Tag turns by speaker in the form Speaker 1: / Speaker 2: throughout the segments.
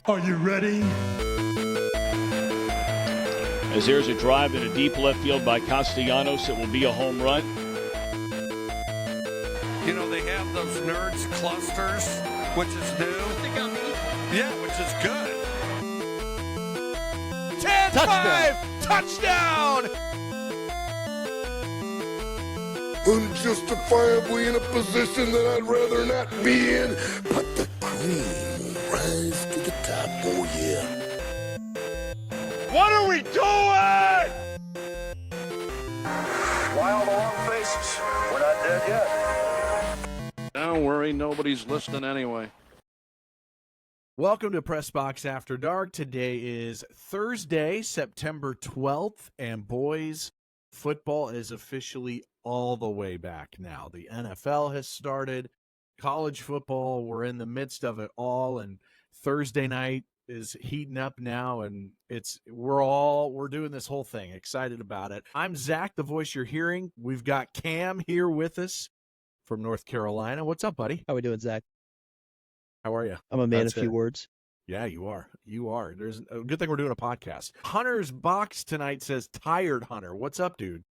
Speaker 1: Are you ready?
Speaker 2: As there's a drive in a deep left field by Castellanos, it will be a home run.
Speaker 3: You know, they have those nerds clusters, which is new. Yeah, which is good.
Speaker 4: 10-5, touchdown!
Speaker 5: Unjustifiably in a position that I'd rather not be in, but the cream will rise to the top, oh yeah.
Speaker 4: What are we doing?
Speaker 6: Wild long faces. We're not dead yet.
Speaker 3: Don't worry, nobody's listening anyway.
Speaker 4: Welcome to Press Box After Dark. Today is Thursday, September 12th, and boys, football is officially all the way back now. The NFL has started. College football, we're in the midst of it all, and Thursday night is heating up now, and we're doing this whole thing. Excited about it. I'm Zach, the voice you're hearing. We've got Cam here with us from North Carolina. What's up, buddy?
Speaker 7: How we doing, Zach?
Speaker 4: How are you?
Speaker 7: I'm a man of few words.
Speaker 4: Yeah, you are. You are. There's a good thing we're doing a podcast. Hunter's box tonight says tired Hunter. What's up, dude?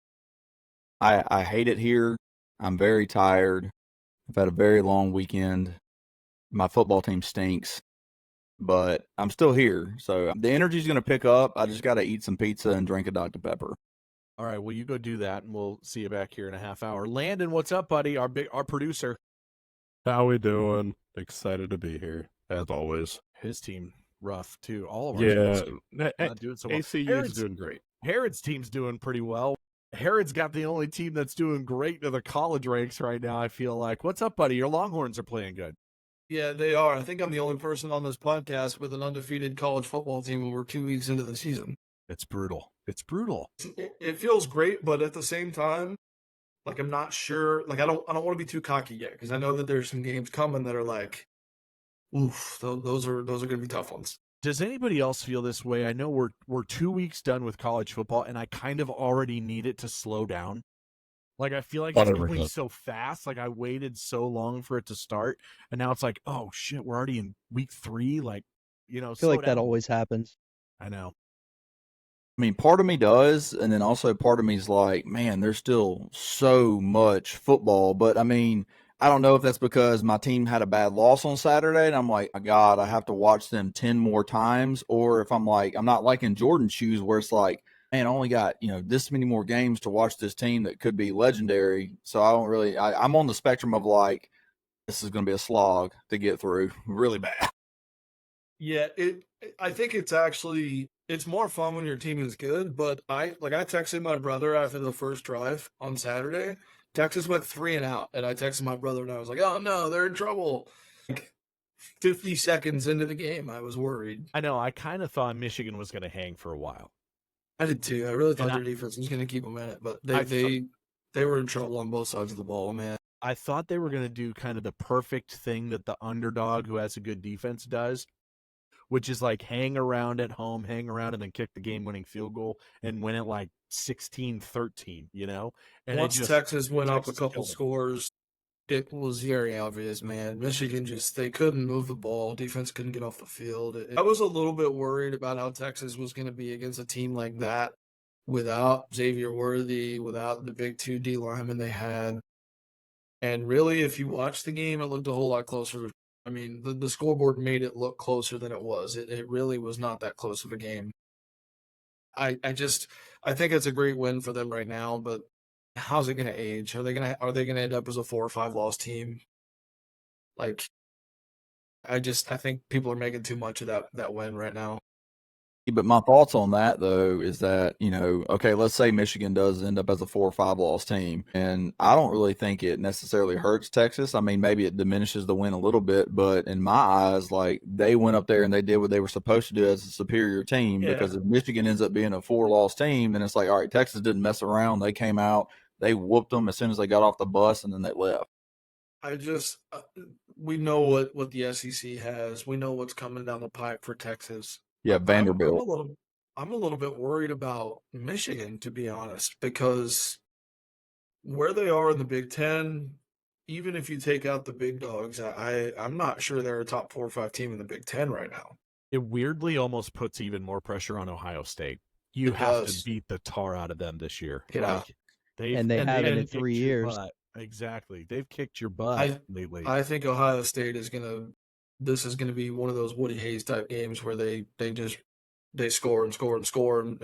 Speaker 8: I hate it here. I'm very tired. I've had a very long weekend. My football team stinks, but I'm still here. So the energy's going to pick up. I just got to eat some pizza and drink a Dr. Pepper.
Speaker 4: All right, well, you go do that, and we'll see you back here in a half hour. Landon, what's up, buddy? Our producer.
Speaker 9: How we doing? Excited to be here, as always.
Speaker 4: His team, rough, too. All of our teams not doing so well.
Speaker 9: ACU is doing great.
Speaker 4: Herod's team's doing pretty well. Herod's got the only team that's doing great in the college ranks right now, I feel like. What's up, buddy? Your Longhorns are playing good.
Speaker 10: Yeah, they are. I think I'm the only person on this podcast with an undefeated college football team when we're 2 weeks into the season.
Speaker 4: It's brutal. It's brutal.
Speaker 10: It feels great, but at the same time, like, I'm not sure. Like, I don't want to be too cocky yet, because I know that there's some games coming that are like, oof, those are going to be tough ones.
Speaker 4: Does anybody else feel this way? I know we're 2 weeks done with college football, and I kind of already need it to slow down. Like, I feel like it's going so fast. Like, I waited so long for it to start, and now it's like, oh shit, we're already in week 3. Like, you know,
Speaker 7: I feel like that always happens.
Speaker 4: I know.
Speaker 8: I mean, part of me does, and then also part of me is like, man, there's still so much football. But I mean, I don't know if that's because my team had a bad loss on Saturday, and I'm like, oh, God, I have to watch them 10 more times, or if I'm like, I'm not like in Jordan's shoes where it's like, man, I only got, this many more games to watch this team that could be legendary. So I don't really, I'm on the spectrum of like, this is going to be a slog to get through really bad.
Speaker 10: Yeah, I think it's more fun when your team is good, but I texted my brother after the first drive on Saturday. Texas went 3 and out, and I texted my brother, and I was like, oh no, they're in trouble. Like 50 seconds into the game, I was worried.
Speaker 4: I know, I kind of thought Michigan was going to hang for a while.
Speaker 10: I did too. I really thought their defense was going to keep them in it, but they were in trouble on both sides of the ball, man.
Speaker 4: I thought they were going to do kind of the perfect thing that the underdog who has a good defense does, which is like hang around at home, hang around, and then kick the game-winning field goal and win it like 16-13, And
Speaker 10: once Texas went up a couple scores, it was very obvious, man. Michigan they couldn't move the ball. Defense couldn't get off the field. I was a little bit worried about how Texas was going to be against a team like that without Xavier Worthy, without the big 2 D linemen they had. And really, if you watch the game, it looked a whole lot closer. I mean, the scoreboard made it look closer than it was. It really was not that close of a game. I think it's a great win for them right now, but how's it going to age? Are they going to end up as a 4 or 5 loss team? Like, I think people are making too much of that win right now.
Speaker 8: But my thoughts on that, though, is that, okay, let's say Michigan does end up as a 4 or 5 loss team. And I don't really think it necessarily hurts Texas. I mean, maybe it diminishes the win a little bit. But in my eyes, like, they went up there and they did what they were supposed to do as a superior team. Yeah. Because if Michigan ends up being a 4 loss team, then it's like, all right, Texas didn't mess around. They came out, they whooped them as soon as they got off the bus, and then they left.
Speaker 10: We know what the SEC has. We know what's coming down the pipe for Texas.
Speaker 8: Yeah, Vanderbilt.
Speaker 10: I'm a little bit worried about Michigan, to be honest, because where they are in the Big Ten, even if you take out the big dogs, I'm not sure they're a top 4 or 5 team in the Big Ten right now.
Speaker 4: it weirdly almost puts even more pressure on Ohio State. You
Speaker 10: It
Speaker 4: have
Speaker 10: does.
Speaker 4: to beat the tar out of them this year.
Speaker 10: Yeah.
Speaker 4: Like, they've
Speaker 7: And they haven't in
Speaker 4: kicked
Speaker 7: 3
Speaker 4: your
Speaker 7: years.
Speaker 4: butt. Exactly. They've kicked your butt
Speaker 10: I
Speaker 4: lately.
Speaker 10: I think Ohio State is this is gonna be one of those Woody Hayes type games where they score and score and score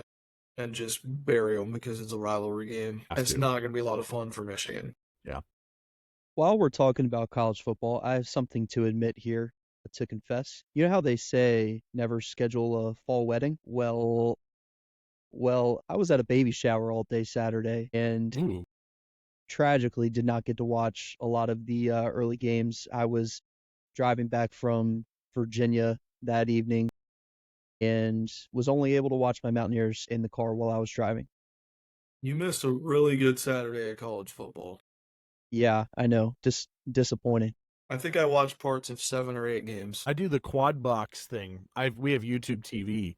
Speaker 10: and just bury them because it's a rivalry game.
Speaker 4: Have
Speaker 10: It's
Speaker 4: to.
Speaker 10: not gonna be a lot of fun for Michigan.
Speaker 7: While we're talking about college football, I have something to admit here, to confess. You know how they say never schedule a fall wedding? Well, I was at a baby shower all day Saturday and
Speaker 4: Ooh.
Speaker 7: tragically did not get to watch a lot of the early games. I was driving back from Virginia that evening and was only able to watch my Mountaineers in the car while I was driving.
Speaker 10: You missed a really good Saturday of college football.
Speaker 7: Yeah, I know. Just disappointing.
Speaker 10: I think I watched parts of 7 or 8 games.
Speaker 4: I do the quad box thing. We have YouTube TV,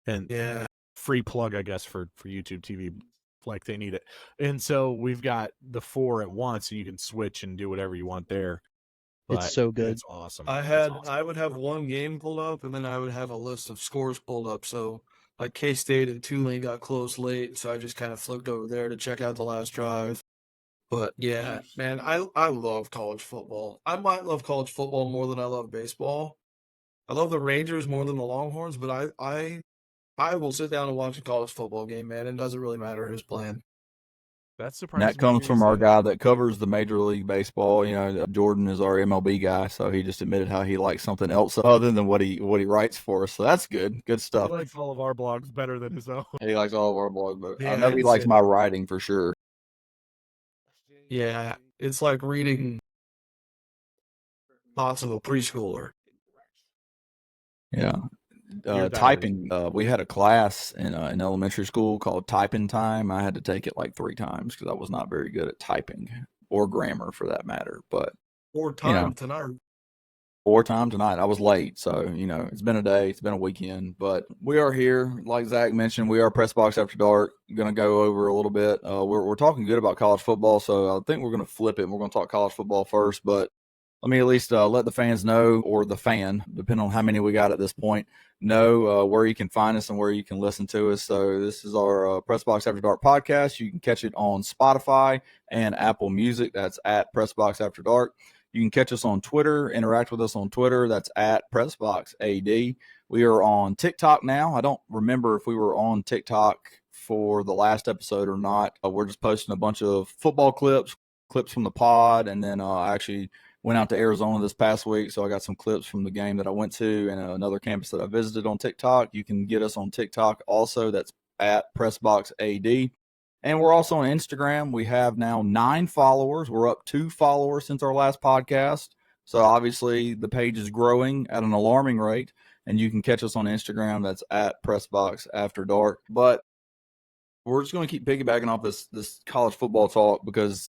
Speaker 4: and
Speaker 10: Yeah.
Speaker 4: free plug, I guess, for YouTube TV, like they need it. And so we've got the 4 at once, and you can switch and do whatever you want there. But
Speaker 7: It's so good.
Speaker 4: It's awesome.
Speaker 10: I would have one game pulled up, and then I would have a list of scores pulled up. So, like K-State and Tulane got close late, so I just kind of flipped over there to check out the last drive. But yeah, man, I love college football. I might love college football more than I love baseball. I love the Rangers more than the Longhorns, but I will sit down and watch a college football game, man. It doesn't really matter who's playing.
Speaker 4: That's
Speaker 8: And
Speaker 4: surprising.
Speaker 8: that comes from our guy that covers the Major League Baseball. You know, Jordan is our MLB guy, so he just admitted how he likes something else other than what he writes for us. So that's good. Good
Speaker 4: He
Speaker 8: stuff.
Speaker 4: likes all of our blogs better than his own.
Speaker 8: He likes all of our blogs, but I
Speaker 10: Yeah,
Speaker 8: know he
Speaker 10: it's-
Speaker 8: likes my writing for sure.
Speaker 10: Yeah, it's like reading thoughts of a preschooler.
Speaker 8: Yeah.
Speaker 4: Your
Speaker 8: Typing. We had a class in elementary school called Typing Time. I had to take it like 3 times because I was not very good at typing or grammar for that matter. But
Speaker 10: Or time
Speaker 8: know.
Speaker 10: tonight.
Speaker 8: 4 times tonight. I was late, so you know it's been a day, it's been a weekend, but we are here. Like Zach mentioned, we are Press Box After Dark. Going to go over a little bit. We're talking good about college football, so I think we're going to flip it. And we're going to talk college football first, but let me at least let the fans know, or the fan, depending on how many we got at this point, know where you can find us and where you can listen to us. So this is our Press Box After Dark podcast. You can catch it on Spotify and Apple Music. That's at Press Box After Dark. You can catch us on Twitter, interact with us on Twitter. That's at PressBoxAD. We are on TikTok now. I don't remember if we were on TikTok for the last episode or not. We're just posting a bunch of football clips from the pod, and then I actually went out to Arizona this past week, so I got some clips from the game that I went to and another campus that I visited on TikTok. You can get us on TikTok also. That's at PressBoxAD. And we're also on Instagram. We have now 9 followers. We're up 2 followers since our last podcast. So obviously the page is growing at an alarming rate. And you can catch us on Instagram. That's at PressBox After Dark. But we're just going to keep piggybacking off this college football talk because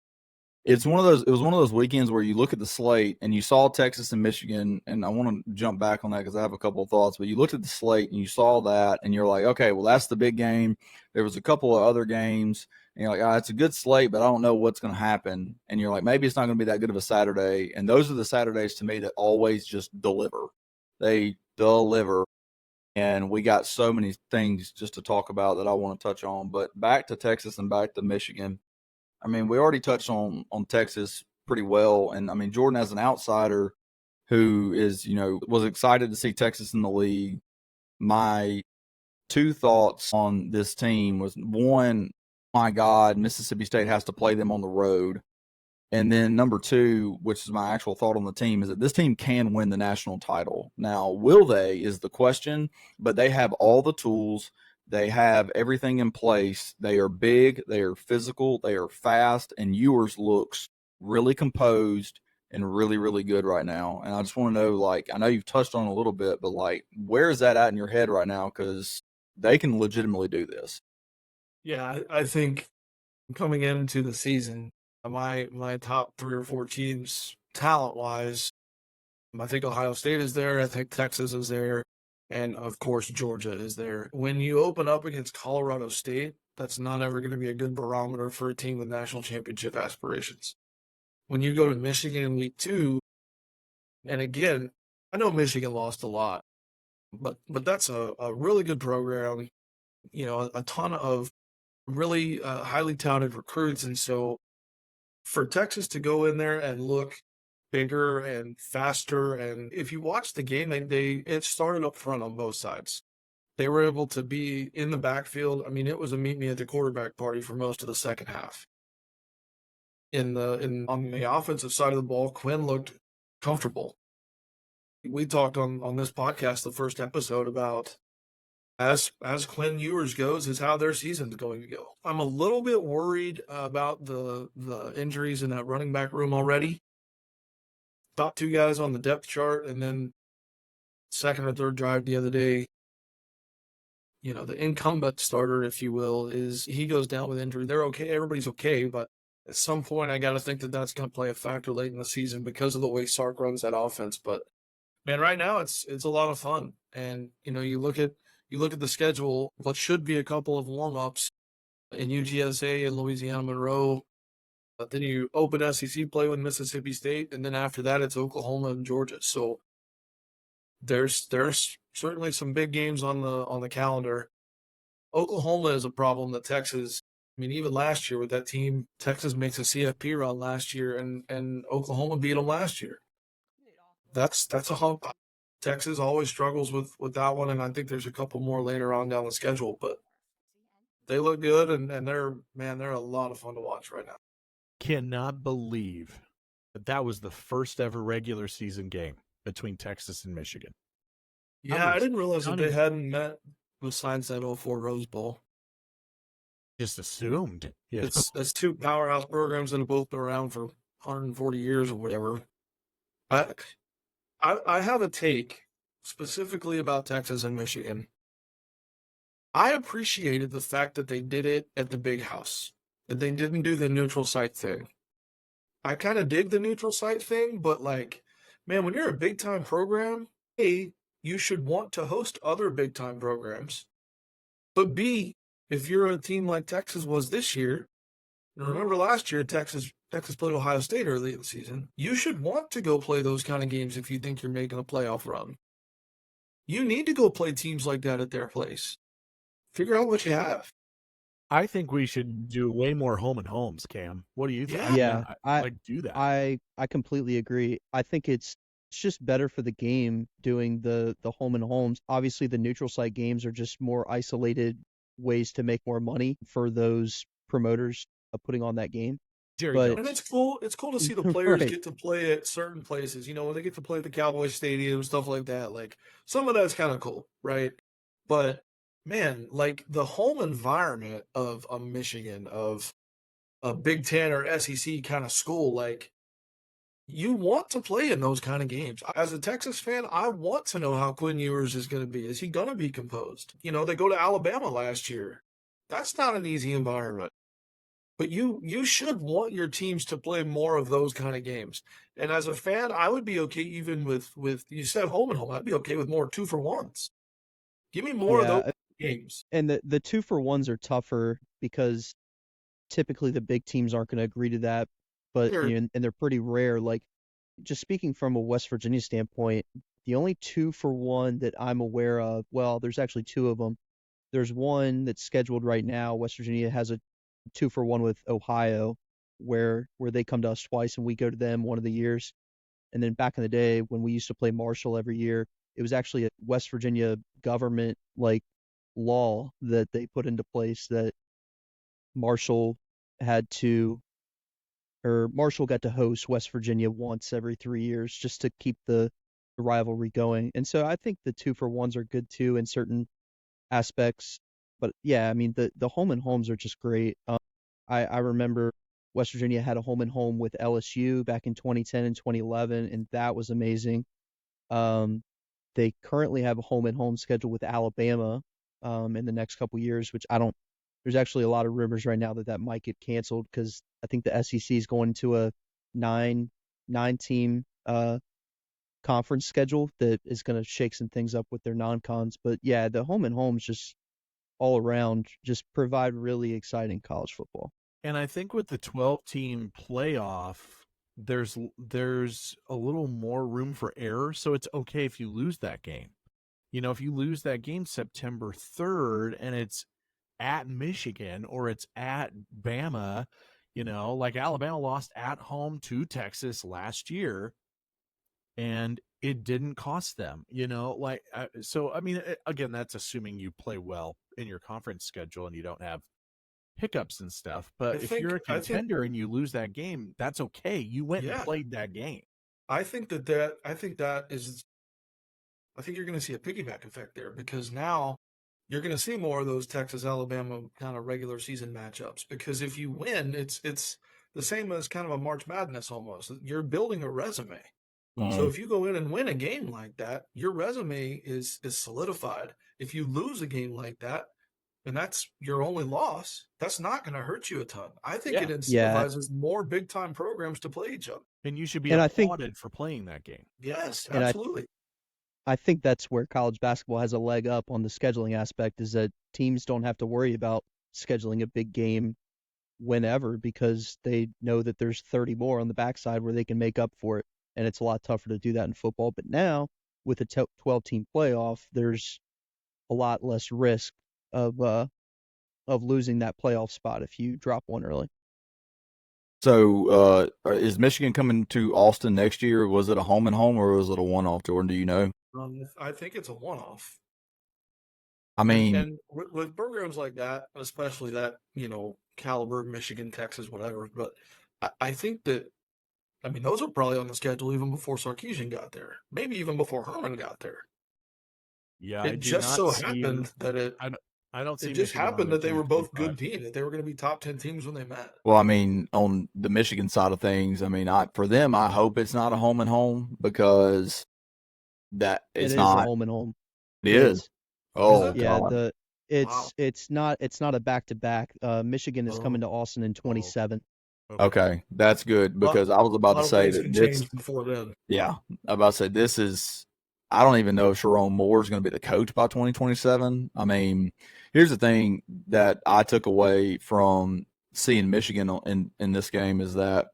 Speaker 8: it was one of those weekends where you look at the slate and you saw Texas and Michigan, and I want to jump back on that because I have a couple of thoughts, but you looked at the slate and you saw that and you're like, okay, well, that's the big game. There was a couple of other games and you're like, it's a good slate, but I don't know what's going to happen. And you're like, maybe it's not going to be that good of a Saturday. And those are the Saturdays to me that always just deliver. They deliver. And we got so many things just to talk about that I want to touch on. But back to Texas and back to Michigan. I mean, we already touched on Texas pretty well. And I mean, Jordan, as an outsider who is, was excited to see Texas in the league, my 2 thoughts on this team was, one, my God, Mississippi State has to play them on the road. And then number 2, which is my actual thought on the team, is that this team can win the national title. Now, will they is the question, but they have all the tools. They have everything in place. They are big. They are physical. They are fast. And Ewers looks really composed and really, really good right now. And I just want to know, I know you've touched on it a little bit, but, where is that at in your head right now? Because they can legitimately do this.
Speaker 10: Yeah, I think coming into the season, my top 3 or 4 teams, talent-wise, I think Ohio State is there. I think Texas is there. And, of course, Georgia is there. When you open up against Colorado State, that's not ever going to be a good barometer for a team with national championship aspirations. When you go to Michigan in week 2, and again, I know Michigan lost a lot, But that's a really good program. You know, a ton of really highly talented recruits, and so for Texas to go in there and look bigger and faster, and if you watch the game, it started up front on both sides. They were able to be in the backfield. I mean, it was a meet me at the quarterback party for most of the second half. On the offensive side of the ball, Quinn looked comfortable. We talked on this podcast, the first episode, about as Quinn Ewers goes, is how their season's going to go. I'm a little bit worried about the injuries in that running back room already. Top 2 guys on the depth chart, and then second or third drive the other day, you know, the incumbent starter, if you will, he goes down with injury. They're okay. Everybody's okay, but at some point, I got to think that that's going to play a factor late in the season because of the way Sark runs that offense. But man, right now it's a lot of fun. And you know, you look at the schedule. What should be a couple of warm ups in UTSA and Louisiana Monroe. But then you open SEC play with Mississippi State, and then after that, it's Oklahoma and Georgia. So there's certainly some big games on the calendar. Oklahoma is a problem that Texas. I mean, even last year with that team, Texas makes a CFP run last year, and Oklahoma beat them last year. That's a hump. Texas always struggles with that one, and I think there's a couple more later on down the schedule. But they look good, and they're a lot of fun to watch right now.
Speaker 4: Cannot believe that was the first ever regular season game between Texas and Michigan.
Speaker 10: Yeah, I didn't realize that they hadn't met besides that 04 Rose Bowl.
Speaker 4: Just assumed. Yeah.
Speaker 10: It's 2 powerhouse programs that have both been around for 140 years or whatever. I have a take specifically about Texas and Michigan. I appreciated the fact that they did it at the big house, that they didn't do the neutral site thing. I kind of dig the neutral site thing, but like, man, when you're a big time program, A, you should want to host other big time programs. But B, if you're a team like Texas was this year, remember last year Texas played Ohio State early in the season, you should want to go play those kind of games if you think you're making a playoff run. You need to go play teams like that at their place. Figure out what you have.
Speaker 4: I think we should do way more home and homes, Cam. What do you think?
Speaker 7: Yeah,
Speaker 4: I do that.
Speaker 7: I completely agree. I think it's just better for the game doing the home and homes. Obviously, the neutral site games are just more isolated ways to make more money for those promoters putting on that game.
Speaker 4: But,
Speaker 10: and it's cool. It's cool to see the players
Speaker 7: right.
Speaker 10: get to play at certain places. You know, when they get to play at the Cowboys Stadium, stuff like that. Like, some of that's kind of cool, right? But man, like the home environment of a Michigan, of a Big Ten or SEC kind of school, like, you want to play in those kind of games. As a Texas fan, I want to know how Quinn Ewers is going to be. Is he going to be composed? You know, they go to Alabama last year. That's not an easy environment. But you should want your teams to play more of those kind of games. And as a fan, I would be okay even with you said home and home. I'd be okay with more 2-for-1s. Give me more of those games.
Speaker 7: And the 2-for-1s are tougher because typically the big teams aren't going to agree to that. But
Speaker 10: Sure.
Speaker 7: you know, and they're pretty rare. Like, just speaking from a West Virginia standpoint, the only 2-for-1 that I'm aware of, well, there's actually 2 of them. There's one that's scheduled right now. West Virginia has a 2-for-1 with Ohio, where they come to us twice and we go to them one of the years. And then back in the day when we used to play Marshall every year, it was actually a West Virginia government like law that they put into place that Marshall got to host West Virginia once every 3 years just to keep the rivalry going. And so I think the 2-for-1s are good too in certain aspects. But yeah, I mean, the home and homes are just great. I remember West Virginia had a home and home with LSU back in 2010 and 2011, and that was amazing. They currently have a home and home schedule with Alabama in the next couple years, which there's actually a lot of rumors right now that might get canceled because I think the SEC is going to a nine-team conference schedule that is going to shake some things up with their non-cons. But yeah, the home and homes just all around just provide really exciting college football.
Speaker 4: And I think with the 12-team playoff, there's a little more room for error, so it's okay if you lose that game. if you lose that game September 3rd and it's at Michigan or it's at Bama, like Alabama lost at home to Texas last year and it didn't cost them, so, I mean, again, that's assuming you play well in your conference schedule and you don't have hiccups and stuff. But if you're a contender and you lose that game, that's okay. You went and played that game.
Speaker 10: I think you're going to see a piggyback effect there, because now you're going to see more of those Texas Alabama kind of regular season matchups, because if you win, it's the same as kind of a March Madness almost. You're building a resume. So if you go in and win a game like that, your resume is solidified. If you lose a game like that, and that's your only loss, that's not going to hurt you a ton. I think it incentivizes more big-time programs to play each other.
Speaker 4: And you should be applauded for playing that game.
Speaker 10: Yes, absolutely.
Speaker 7: I think that's where college basketball has a leg up on the scheduling aspect, is that teams don't have to worry about scheduling a big game whenever, because they know that there's 30 more on the backside where they can make up for it. And it's a lot tougher to do that in football. But now, with a 12-team playoff, there's a lot less risk of losing that playoff spot if you drop one early.
Speaker 8: So, is Michigan coming to Austin next year? Was it a home and home, or was it a one-off, Jordan? Do you know?
Speaker 10: I think it's a one-off.
Speaker 8: I mean,
Speaker 10: and with programs like that, especially that, caliber, Michigan, Texas, whatever. But I think that, those were probably on the schedule even before Sarkisian got there, maybe even before Herman got there.
Speaker 4: Yeah,
Speaker 10: it just so happened that
Speaker 4: I don't see.
Speaker 10: It just happened that they were both good teams. That they were going to be top 10 teams when they met.
Speaker 8: Well, on the Michigan side of things, for them, I hope it's not a home and home, because that it's not
Speaker 7: a home and home.
Speaker 8: It is. Oh,
Speaker 7: yeah.
Speaker 8: God.
Speaker 7: It's not a back to back. Michigan is coming to Austin in 27.
Speaker 8: Okay, that's good, because I was about to say that this.
Speaker 10: Before then.
Speaker 8: Yeah, I was about to say this is. I don't even know if Sharon Moore is going to be the coach by 2027. Here's the thing that I took away from seeing Michigan in this game is that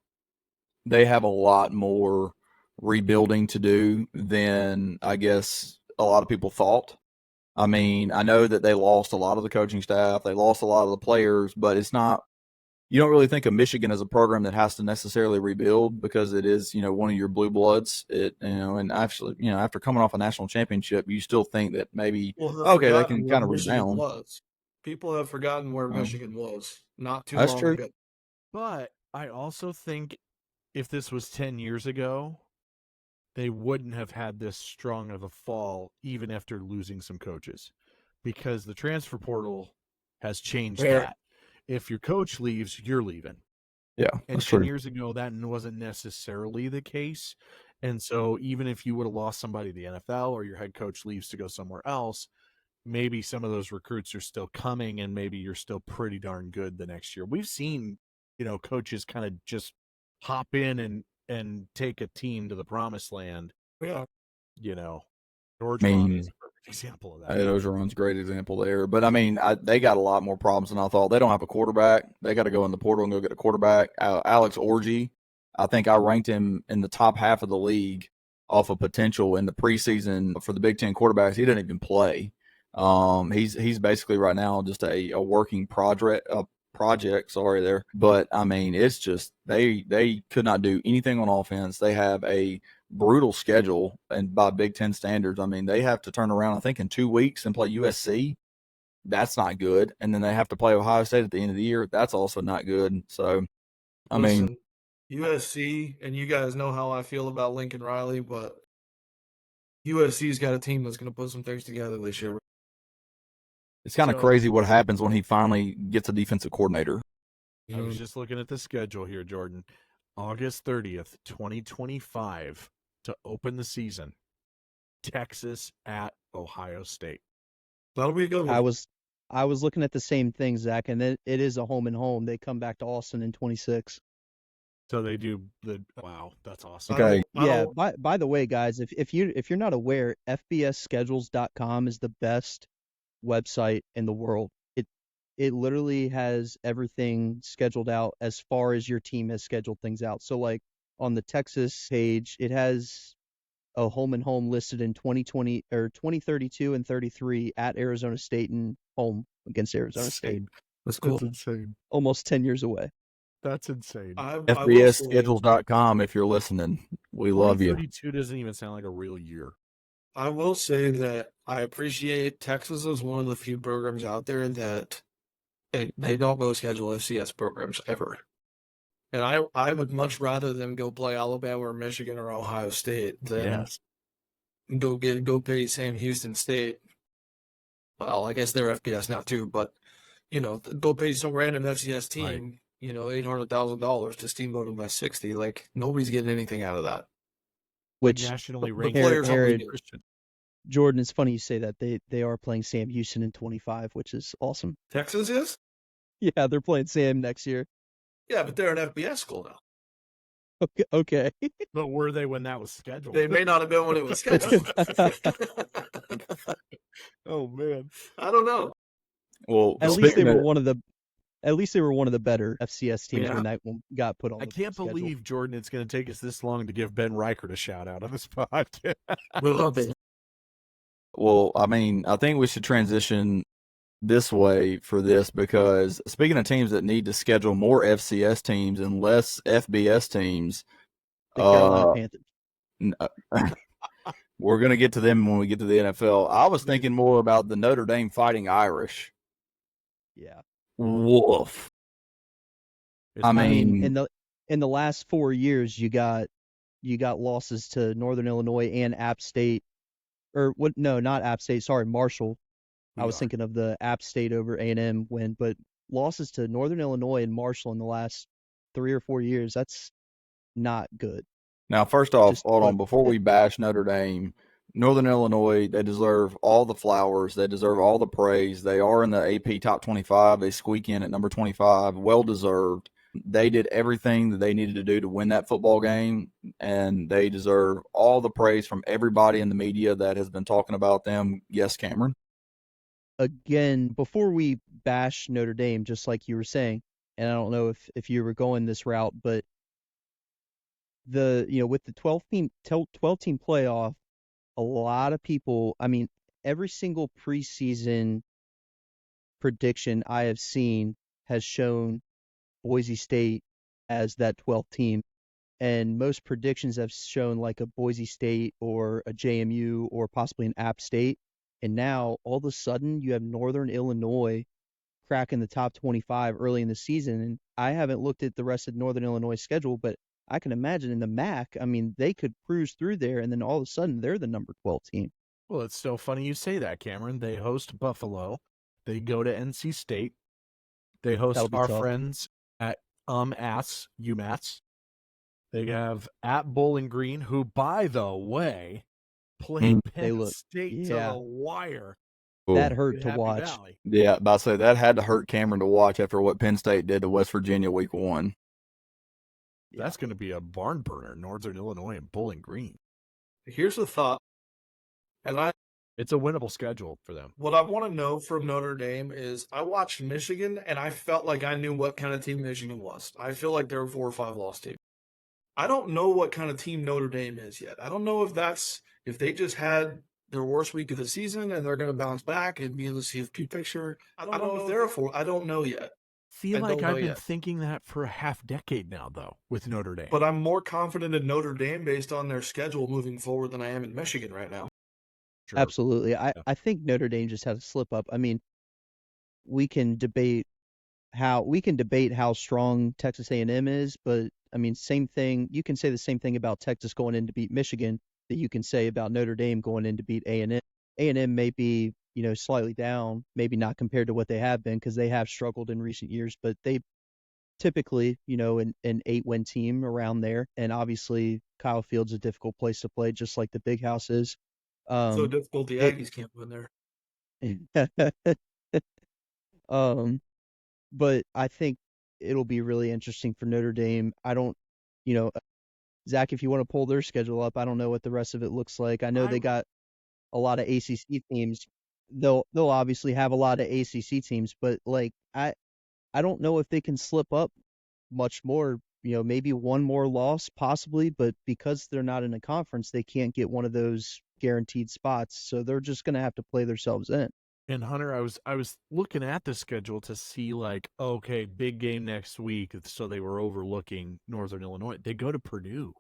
Speaker 8: they have a lot more rebuilding to do than I guess a lot of people thought. I know that they lost a lot of the coaching staff, they lost a lot of the players, but it's not. You don't really think of Michigan as a program that has to necessarily rebuild, because it is, one of your blue bloods. And actually, after coming off a national championship, you still think that maybe, they can kind of rebound.
Speaker 10: People have forgotten where Michigan was not too
Speaker 8: long
Speaker 10: ago.
Speaker 8: True.
Speaker 4: But I also think if this was 10 years ago, they wouldn't have had this strong of a fall, even after losing some coaches, because the transfer portal has changed that. If your coach leaves, you're leaving.
Speaker 8: Yeah.
Speaker 4: And 10 years ago, that wasn't necessarily the case. And so even if you would have lost somebody to the NFL, or your head coach leaves to go somewhere else, maybe some of those recruits are still coming, and maybe you're still pretty darn good the next year. We've seen, coaches kind of just hop in and take a team to the promised land.
Speaker 10: Yeah.
Speaker 4: Orgeron is a perfect example of that.
Speaker 8: Orgeron's a great example there. But they got a lot more problems than I thought. They don't have a quarterback. They got to go in the portal and go get a quarterback. Alex Orji, I think I ranked him in the top half of the league off of potential in the preseason for the Big Ten quarterbacks. He didn't even play. He's basically right now just a working project. There. But it's just they could not do anything on offense. They have a brutal schedule, and by Big Ten standards, they have to turn around, I think, in 2 weeks and play USC. That's not good. And then they have to play Ohio State at the end of the year. That's also not good. So,
Speaker 10: Listen, USC, and you guys know how I feel about Lincoln Riley, but USC's got a team that's going to put some things together this year.
Speaker 8: It's kind of crazy what happens when he finally gets a defensive coordinator.
Speaker 4: I was just looking at the schedule here, Jordan. August 30th, 2025, to open the season. Texas at Ohio State.
Speaker 10: That'll be a good one.
Speaker 7: I was looking at the same thing, Zach, and it is a home and home. They come back to Austin in 26.
Speaker 4: So they do wow, that's awesome.
Speaker 8: Okay.
Speaker 7: Yeah. By the way, guys, if you're not aware, FBSschedules.com is the best website in the world. It literally has everything scheduled out as far as your team has scheduled things out. So like on the Texas page, it has a home and home listed in 2020 or 2032 and 33 at Arizona State and home against Arizona State.
Speaker 10: That's cool.
Speaker 4: That's insane.
Speaker 7: Almost 10 years away.
Speaker 4: That's insane.
Speaker 10: I will say,
Speaker 8: FBSschedules.com if you're listening. We love you.
Speaker 4: 32 doesn't even sound like a real year.
Speaker 10: I will say that I appreciate Texas is one of the few programs out there that they don't go schedule FCS programs ever. And I would much rather them go play Alabama or Michigan or Ohio State than go pay Sam Houston State. Well, I guess they're FBS now too, but go pay some random FCS team, $800,000 to steamboat them by 60. Like nobody's getting anything out of that.
Speaker 7: Which
Speaker 4: nationally
Speaker 10: The
Speaker 4: ranked
Speaker 10: players
Speaker 7: Aaron-
Speaker 10: only do.
Speaker 4: Christian.
Speaker 7: Jordan, it's funny you say that. They are playing Sam Houston in 25, which is awesome.
Speaker 10: Texas is?
Speaker 7: Yeah, they're playing Sam next year.
Speaker 10: Yeah, but they're an FBS school now.
Speaker 7: Okay.
Speaker 4: But were they when that was scheduled?
Speaker 10: They may not have been when it was scheduled.
Speaker 4: Oh man.
Speaker 10: I don't know.
Speaker 8: Well,
Speaker 7: At least they
Speaker 8: speaking
Speaker 7: were
Speaker 8: of-
Speaker 7: one of the better FCS teams
Speaker 10: Yeah.
Speaker 7: when that one got put on.
Speaker 4: I
Speaker 7: the
Speaker 4: can't
Speaker 7: schedule.
Speaker 4: believe, Jordan, it's going to take us this long to give Ben Reichert a shout out on this podcast.
Speaker 10: We love it.
Speaker 8: Well, I mean, I think we should transition this way for this because speaking of teams that need to schedule more FCS teams and less FBS teams,
Speaker 7: The Carolina Panthers.
Speaker 8: we're going to get to them when we get to the NFL. I was thinking more about the Notre Dame Fighting Irish.
Speaker 7: Yeah.
Speaker 8: Woof. I mean,
Speaker 7: in the last 4 years, you got losses to Northern Illinois and App State, or what? No, not App State. Sorry, Marshall. I was thinking of the App State over A&M win, but losses to Northern Illinois and Marshall in the last 3 or 4 years. That's not good.
Speaker 8: now, first off,
Speaker 7: Just
Speaker 8: hold on.
Speaker 7: put-
Speaker 8: Before we bash Notre Dame, Northern Illinois, they deserve all the flowers. They deserve all the praise. They are in the AP Top 25. They squeak in at number 25. Well deserved. They did everything that they needed to do to win that football game, and they deserve all the praise from everybody in the media that has been talking about them. Yes, Cameron?
Speaker 7: Again, before we bash Notre Dame, just like you were saying, and I don't know if you were going this route, but with the 12 team playoff, a lot of people, I mean, every single preseason prediction I have seen has shown Boise State as that 12th team. And most predictions have shown like a Boise State or a JMU or possibly an App State. And now all of a sudden you have Northern Illinois cracking the top 25 early in the season. And I haven't looked at the rest of Northern Illinois' schedule, but I can imagine in the MAC, I mean, they could cruise through there, and then all of a sudden they're the number 12 team.
Speaker 4: Well, it's so funny you say that, Cameron. They host Buffalo. They go to NC State. They host
Speaker 7: That'll be
Speaker 4: our
Speaker 7: tough.
Speaker 4: friends at UMass. They have at Bowling Green, who, by the way, played
Speaker 7: They
Speaker 4: Penn
Speaker 7: look-
Speaker 4: State
Speaker 7: yeah.
Speaker 4: to the wire.
Speaker 7: That
Speaker 8: Ooh.
Speaker 7: hurt
Speaker 4: in
Speaker 7: to
Speaker 4: Happy
Speaker 7: watch.
Speaker 4: Valley.
Speaker 8: Yeah, about to say that had to hurt Cameron to watch after what Penn State did to West Virginia week 1.
Speaker 4: That's going to be a barn burner, Northern Illinois and Bowling Green.
Speaker 10: Here's the thought. And
Speaker 4: It's a winnable schedule for them.
Speaker 10: what I want to know from Notre Dame is I watched Michigan and I felt like I knew what kind of team Michigan was. I feel like they're a 4 or 5 loss team. I don't know what kind of team Notre Dame is yet. I don't know if they just had their worst week of the season and they're going to bounce back and be in the CFP picture. I don't know if they're a 4. I don't know yet.
Speaker 4: Feel
Speaker 10: I
Speaker 4: like
Speaker 10: don't know
Speaker 4: I've been
Speaker 10: yet.
Speaker 4: thinking that for a half decade now, though, with Notre Dame.
Speaker 10: But I'm more confident in Notre Dame based on their schedule moving forward than I am in Michigan right now.
Speaker 4: Sure.
Speaker 7: Absolutely. I think Notre Dame just had a slip up. I mean, we can debate how strong Texas A&M is, but I mean, same thing. You can say the same thing about Texas going in to beat Michigan that you can say about Notre Dame going in to beat A&M. A&M may be, slightly down, maybe not compared to what they have been because they have struggled in recent years, but they typically, an 8-win team around there. And obviously, Kyle Field's a difficult place to play, just like the Big House is.
Speaker 10: So difficult the Aggies can't win there.
Speaker 7: But I think it'll be really interesting for Notre Dame. I don't, Zach, if you want to pull their schedule up, I don't know what the rest of it looks like. I know they got a lot of ACC teams. They'll obviously have a lot of ACC teams, but like I don't know if they can slip up much more, maybe one more loss possibly, but because they're not in a conference, they can't get one of those guaranteed spots. So they're just going to have to play themselves in.
Speaker 4: And Hunter, I was looking at the schedule to see like, okay, big game next week. So they were overlooking Northern Illinois. They go to Purdue.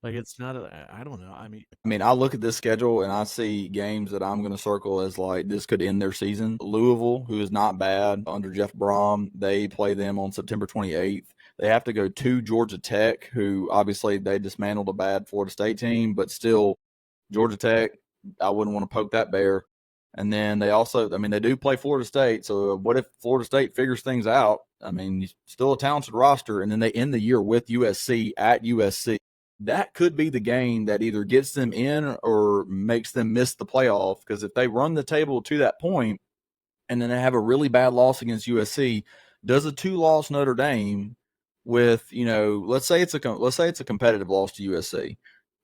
Speaker 4: Like it's not I don't know. I mean,
Speaker 8: I look at this schedule and I see games that I'm going to circle as like this could end their season. Louisville, who is not bad under Jeff Brom, they play them on September 28th. They have to go to Georgia Tech, who obviously they dismantled a bad Florida State team, but still Georgia Tech, I wouldn't want to poke that bear. And then they also, they do play Florida State. So what if Florida State figures things out? Still a talented roster. And then they end the year with USC at USC. That could be the game that either gets them in or makes them miss the playoff. Because if they run the table to that point and then they have a really bad loss against USC, does a 2-loss Notre Dame with, let's say it's a competitive loss to USC.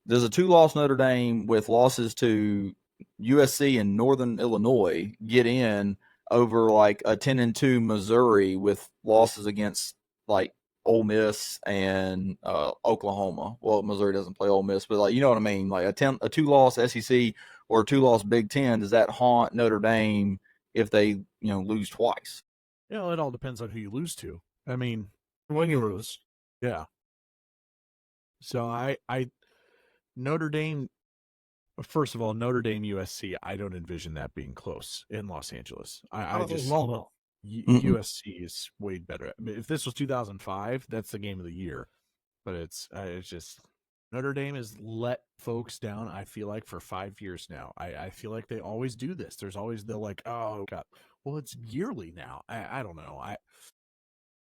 Speaker 8: Does a 2-loss Notre Dame with losses to USC and Northern Illinois get in over like a 10-2 Missouri with losses against like Ole Miss and Oklahoma? Well, Missouri doesn't play Ole Miss, but like, you know what I mean? Like a 2-loss SEC or a 2-loss Big Ten, does that haunt Notre Dame if they, lose twice?
Speaker 4: it all depends on who you lose to.
Speaker 10: When you lose.
Speaker 4: Yeah. So I Notre Dame, first of all, Notre Dame USC, I don't envision that being close in Los Angeles. USC is way better. If this was 2005, that's the game of the year. But it's just Notre Dame has let folks down, I feel like, for 5 years now. I feel like they always do this. They're like, oh, God. Well, it's yearly now. I don't know.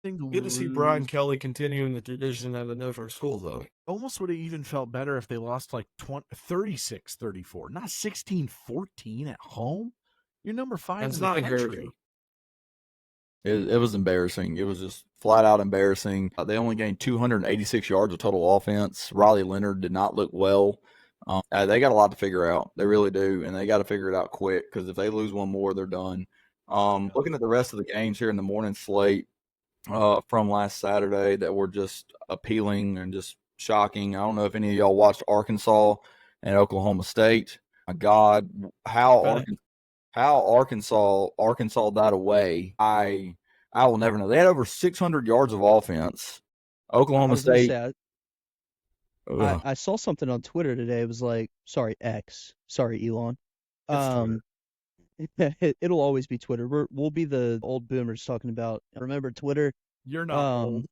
Speaker 10: Good to see Brian Kelly continuing the tradition at another school, though.
Speaker 4: Almost would have even felt better if they lost like 36-34, not 16-14 at home. You're number 5
Speaker 10: That's
Speaker 4: in the
Speaker 10: not
Speaker 4: country.
Speaker 10: encouraging.
Speaker 8: It was embarrassing. It was just flat out embarrassing. They only gained 286 yards of total offense. Riley Leonard did not look well. They got a lot to figure out. They really do, and they got to figure it out quick because if they lose one more, they're done. Looking at the rest of the games here in the morning slate from last Saturday that were just appealing and just shocking. I don't know if any of y'all watched Arkansas and Oklahoma State. My God, how Arkansas died away. I will never know. They had over 600 yards of offense. Oklahoma State.
Speaker 7: I saw something on Twitter today. It was like, sorry, X. Sorry, Elon. It'll always be Twitter. We'll be the old boomers talking about, remember Twitter?
Speaker 4: You're not old.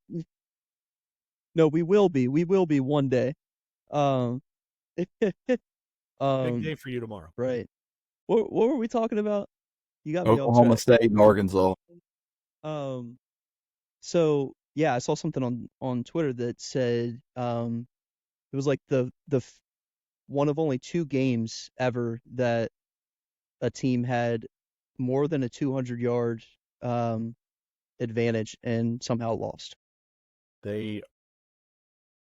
Speaker 7: No, we will be. We will be one day.
Speaker 4: Big day for you tomorrow.
Speaker 7: Right. What were we talking about? You got me
Speaker 8: Oklahoma State and Arkansas.
Speaker 7: So yeah, I saw something on Twitter that said it was like the one of only 2 games ever that a team had more than a 200-yard advantage and somehow lost.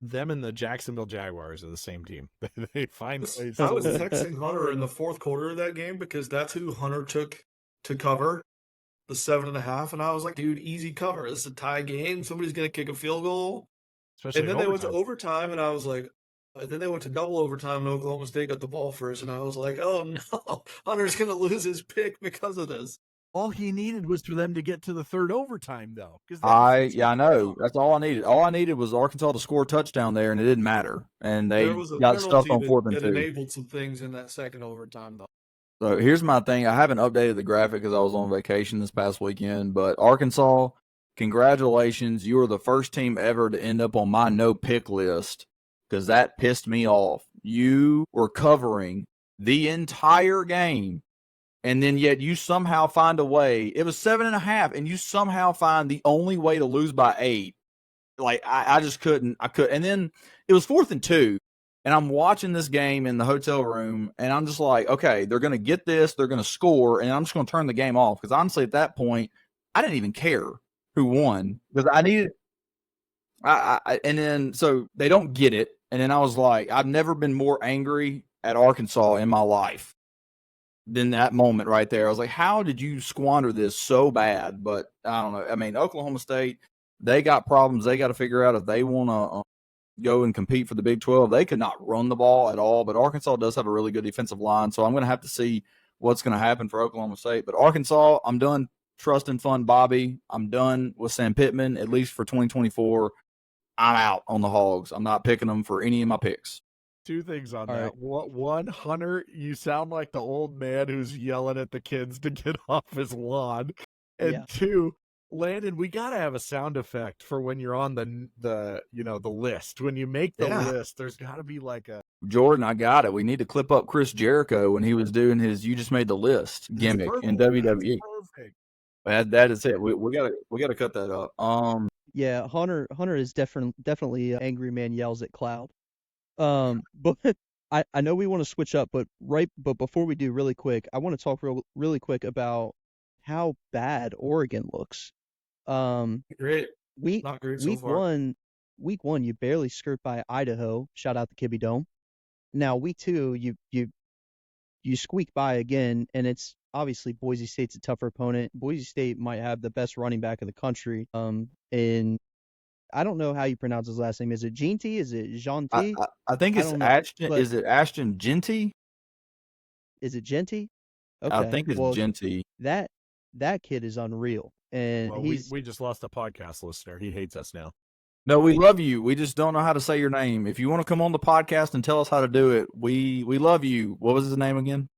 Speaker 4: Them and the Jacksonville Jaguars are the same team. They find ways.
Speaker 10: I was texting Hunter in the fourth quarter of that game because that's who Hunter took to cover the 7.5, and I was like, dude, easy cover. This is a tie game. Somebody's gonna kick a field goal.
Speaker 4: Especially
Speaker 10: and then
Speaker 4: in
Speaker 10: they went to
Speaker 4: overtime.
Speaker 10: overtime, and I was like, then they went to double overtime, and Oklahoma State got the ball first, and I was like, oh no, Hunter's gonna lose his pick because of this.
Speaker 4: All he needed was for them to get to the third overtime, though.
Speaker 8: I know. That's all I needed. All I needed was Arkansas to score a touchdown there, and it didn't matter. And they
Speaker 10: There was a
Speaker 8: got stuff on
Speaker 10: penalty
Speaker 8: 4th and
Speaker 10: that
Speaker 8: 2.
Speaker 10: enabled some things in that second overtime, though.
Speaker 8: So here's my thing. I haven't updated the graphic because I was on vacation this past weekend. But Arkansas, congratulations. You were the first team ever to end up on my no-pick list because that pissed me off. You were covering the entire game, and then yet you somehow find a way. It was 7.5, and you somehow find the only way to lose by 8. Like, I just couldn't. And then it was 4th and 2. And I'm watching this game in the hotel room, and I'm just like, okay, they're going to get this, they're going to score, and I'm just going to turn the game off. Because honestly, at that point, I didn't even care who won. Because I needed and then, so they don't get it. And then I was like, I've never been more angry at Arkansas in my life than that moment right there. I was like, how did you squander this so bad? But I don't know. Oklahoma State, they got problems. They got to figure out if they want to go and compete for the Big 12. They could not run the ball at all, but Arkansas does have a really good defensive line, so I'm going to have to see what's going to happen for Oklahoma State. But Arkansas, I'm done trusting Fun Bobby. I'm done with Sam Pittman, at least for 2024. I'm out on the Hogs. I'm not picking them for any of my picks.
Speaker 4: Two things on
Speaker 7: All
Speaker 4: that.
Speaker 7: right.
Speaker 4: One, Hunter, you sound like the old man who's yelling at the kids to get off his lawn. And
Speaker 7: Yeah.
Speaker 4: two, Landon, we gotta have a sound effect for when you're on the list. When you make the
Speaker 8: Yeah.
Speaker 4: list, there's gotta be like a
Speaker 8: Jordan, I got it. We need to clip up Chris Jericho when he was doing his "You Just Made the List" gimmick in WWE.
Speaker 4: Perfect.
Speaker 8: That is it. We gotta cut that up.
Speaker 7: Yeah, Hunter is definitely angry man yells at cloud. But I know we want to switch up, but before we do, really quick, I want to talk really quick about how bad Oregon looks.
Speaker 10: Great.
Speaker 7: Week
Speaker 10: Not great so
Speaker 7: week
Speaker 10: far.
Speaker 7: week one, you barely skirt by Idaho. Shout out the Kibby Dome. Now week two, you squeak by again, and it's obviously Boise State's a tougher opponent. Boise State might have the best running back in the country. And I don't know how you pronounce his last name. Is it Ginty? Is it Genty?
Speaker 8: I think
Speaker 7: I
Speaker 8: it's
Speaker 7: don't know,
Speaker 8: Ashton.
Speaker 7: but-
Speaker 8: Is it Ashton Genty?
Speaker 7: Is it Genty? Okay.
Speaker 8: I think it's
Speaker 7: well,
Speaker 8: Genty.
Speaker 7: That kid is unreal, and
Speaker 4: Well,
Speaker 7: he's
Speaker 4: we just lost a podcast listener. He hates us now.
Speaker 8: No, we love you. We just don't know how to say your name. If you want to come on the podcast and tell us how to do it, we love you. What was his name again?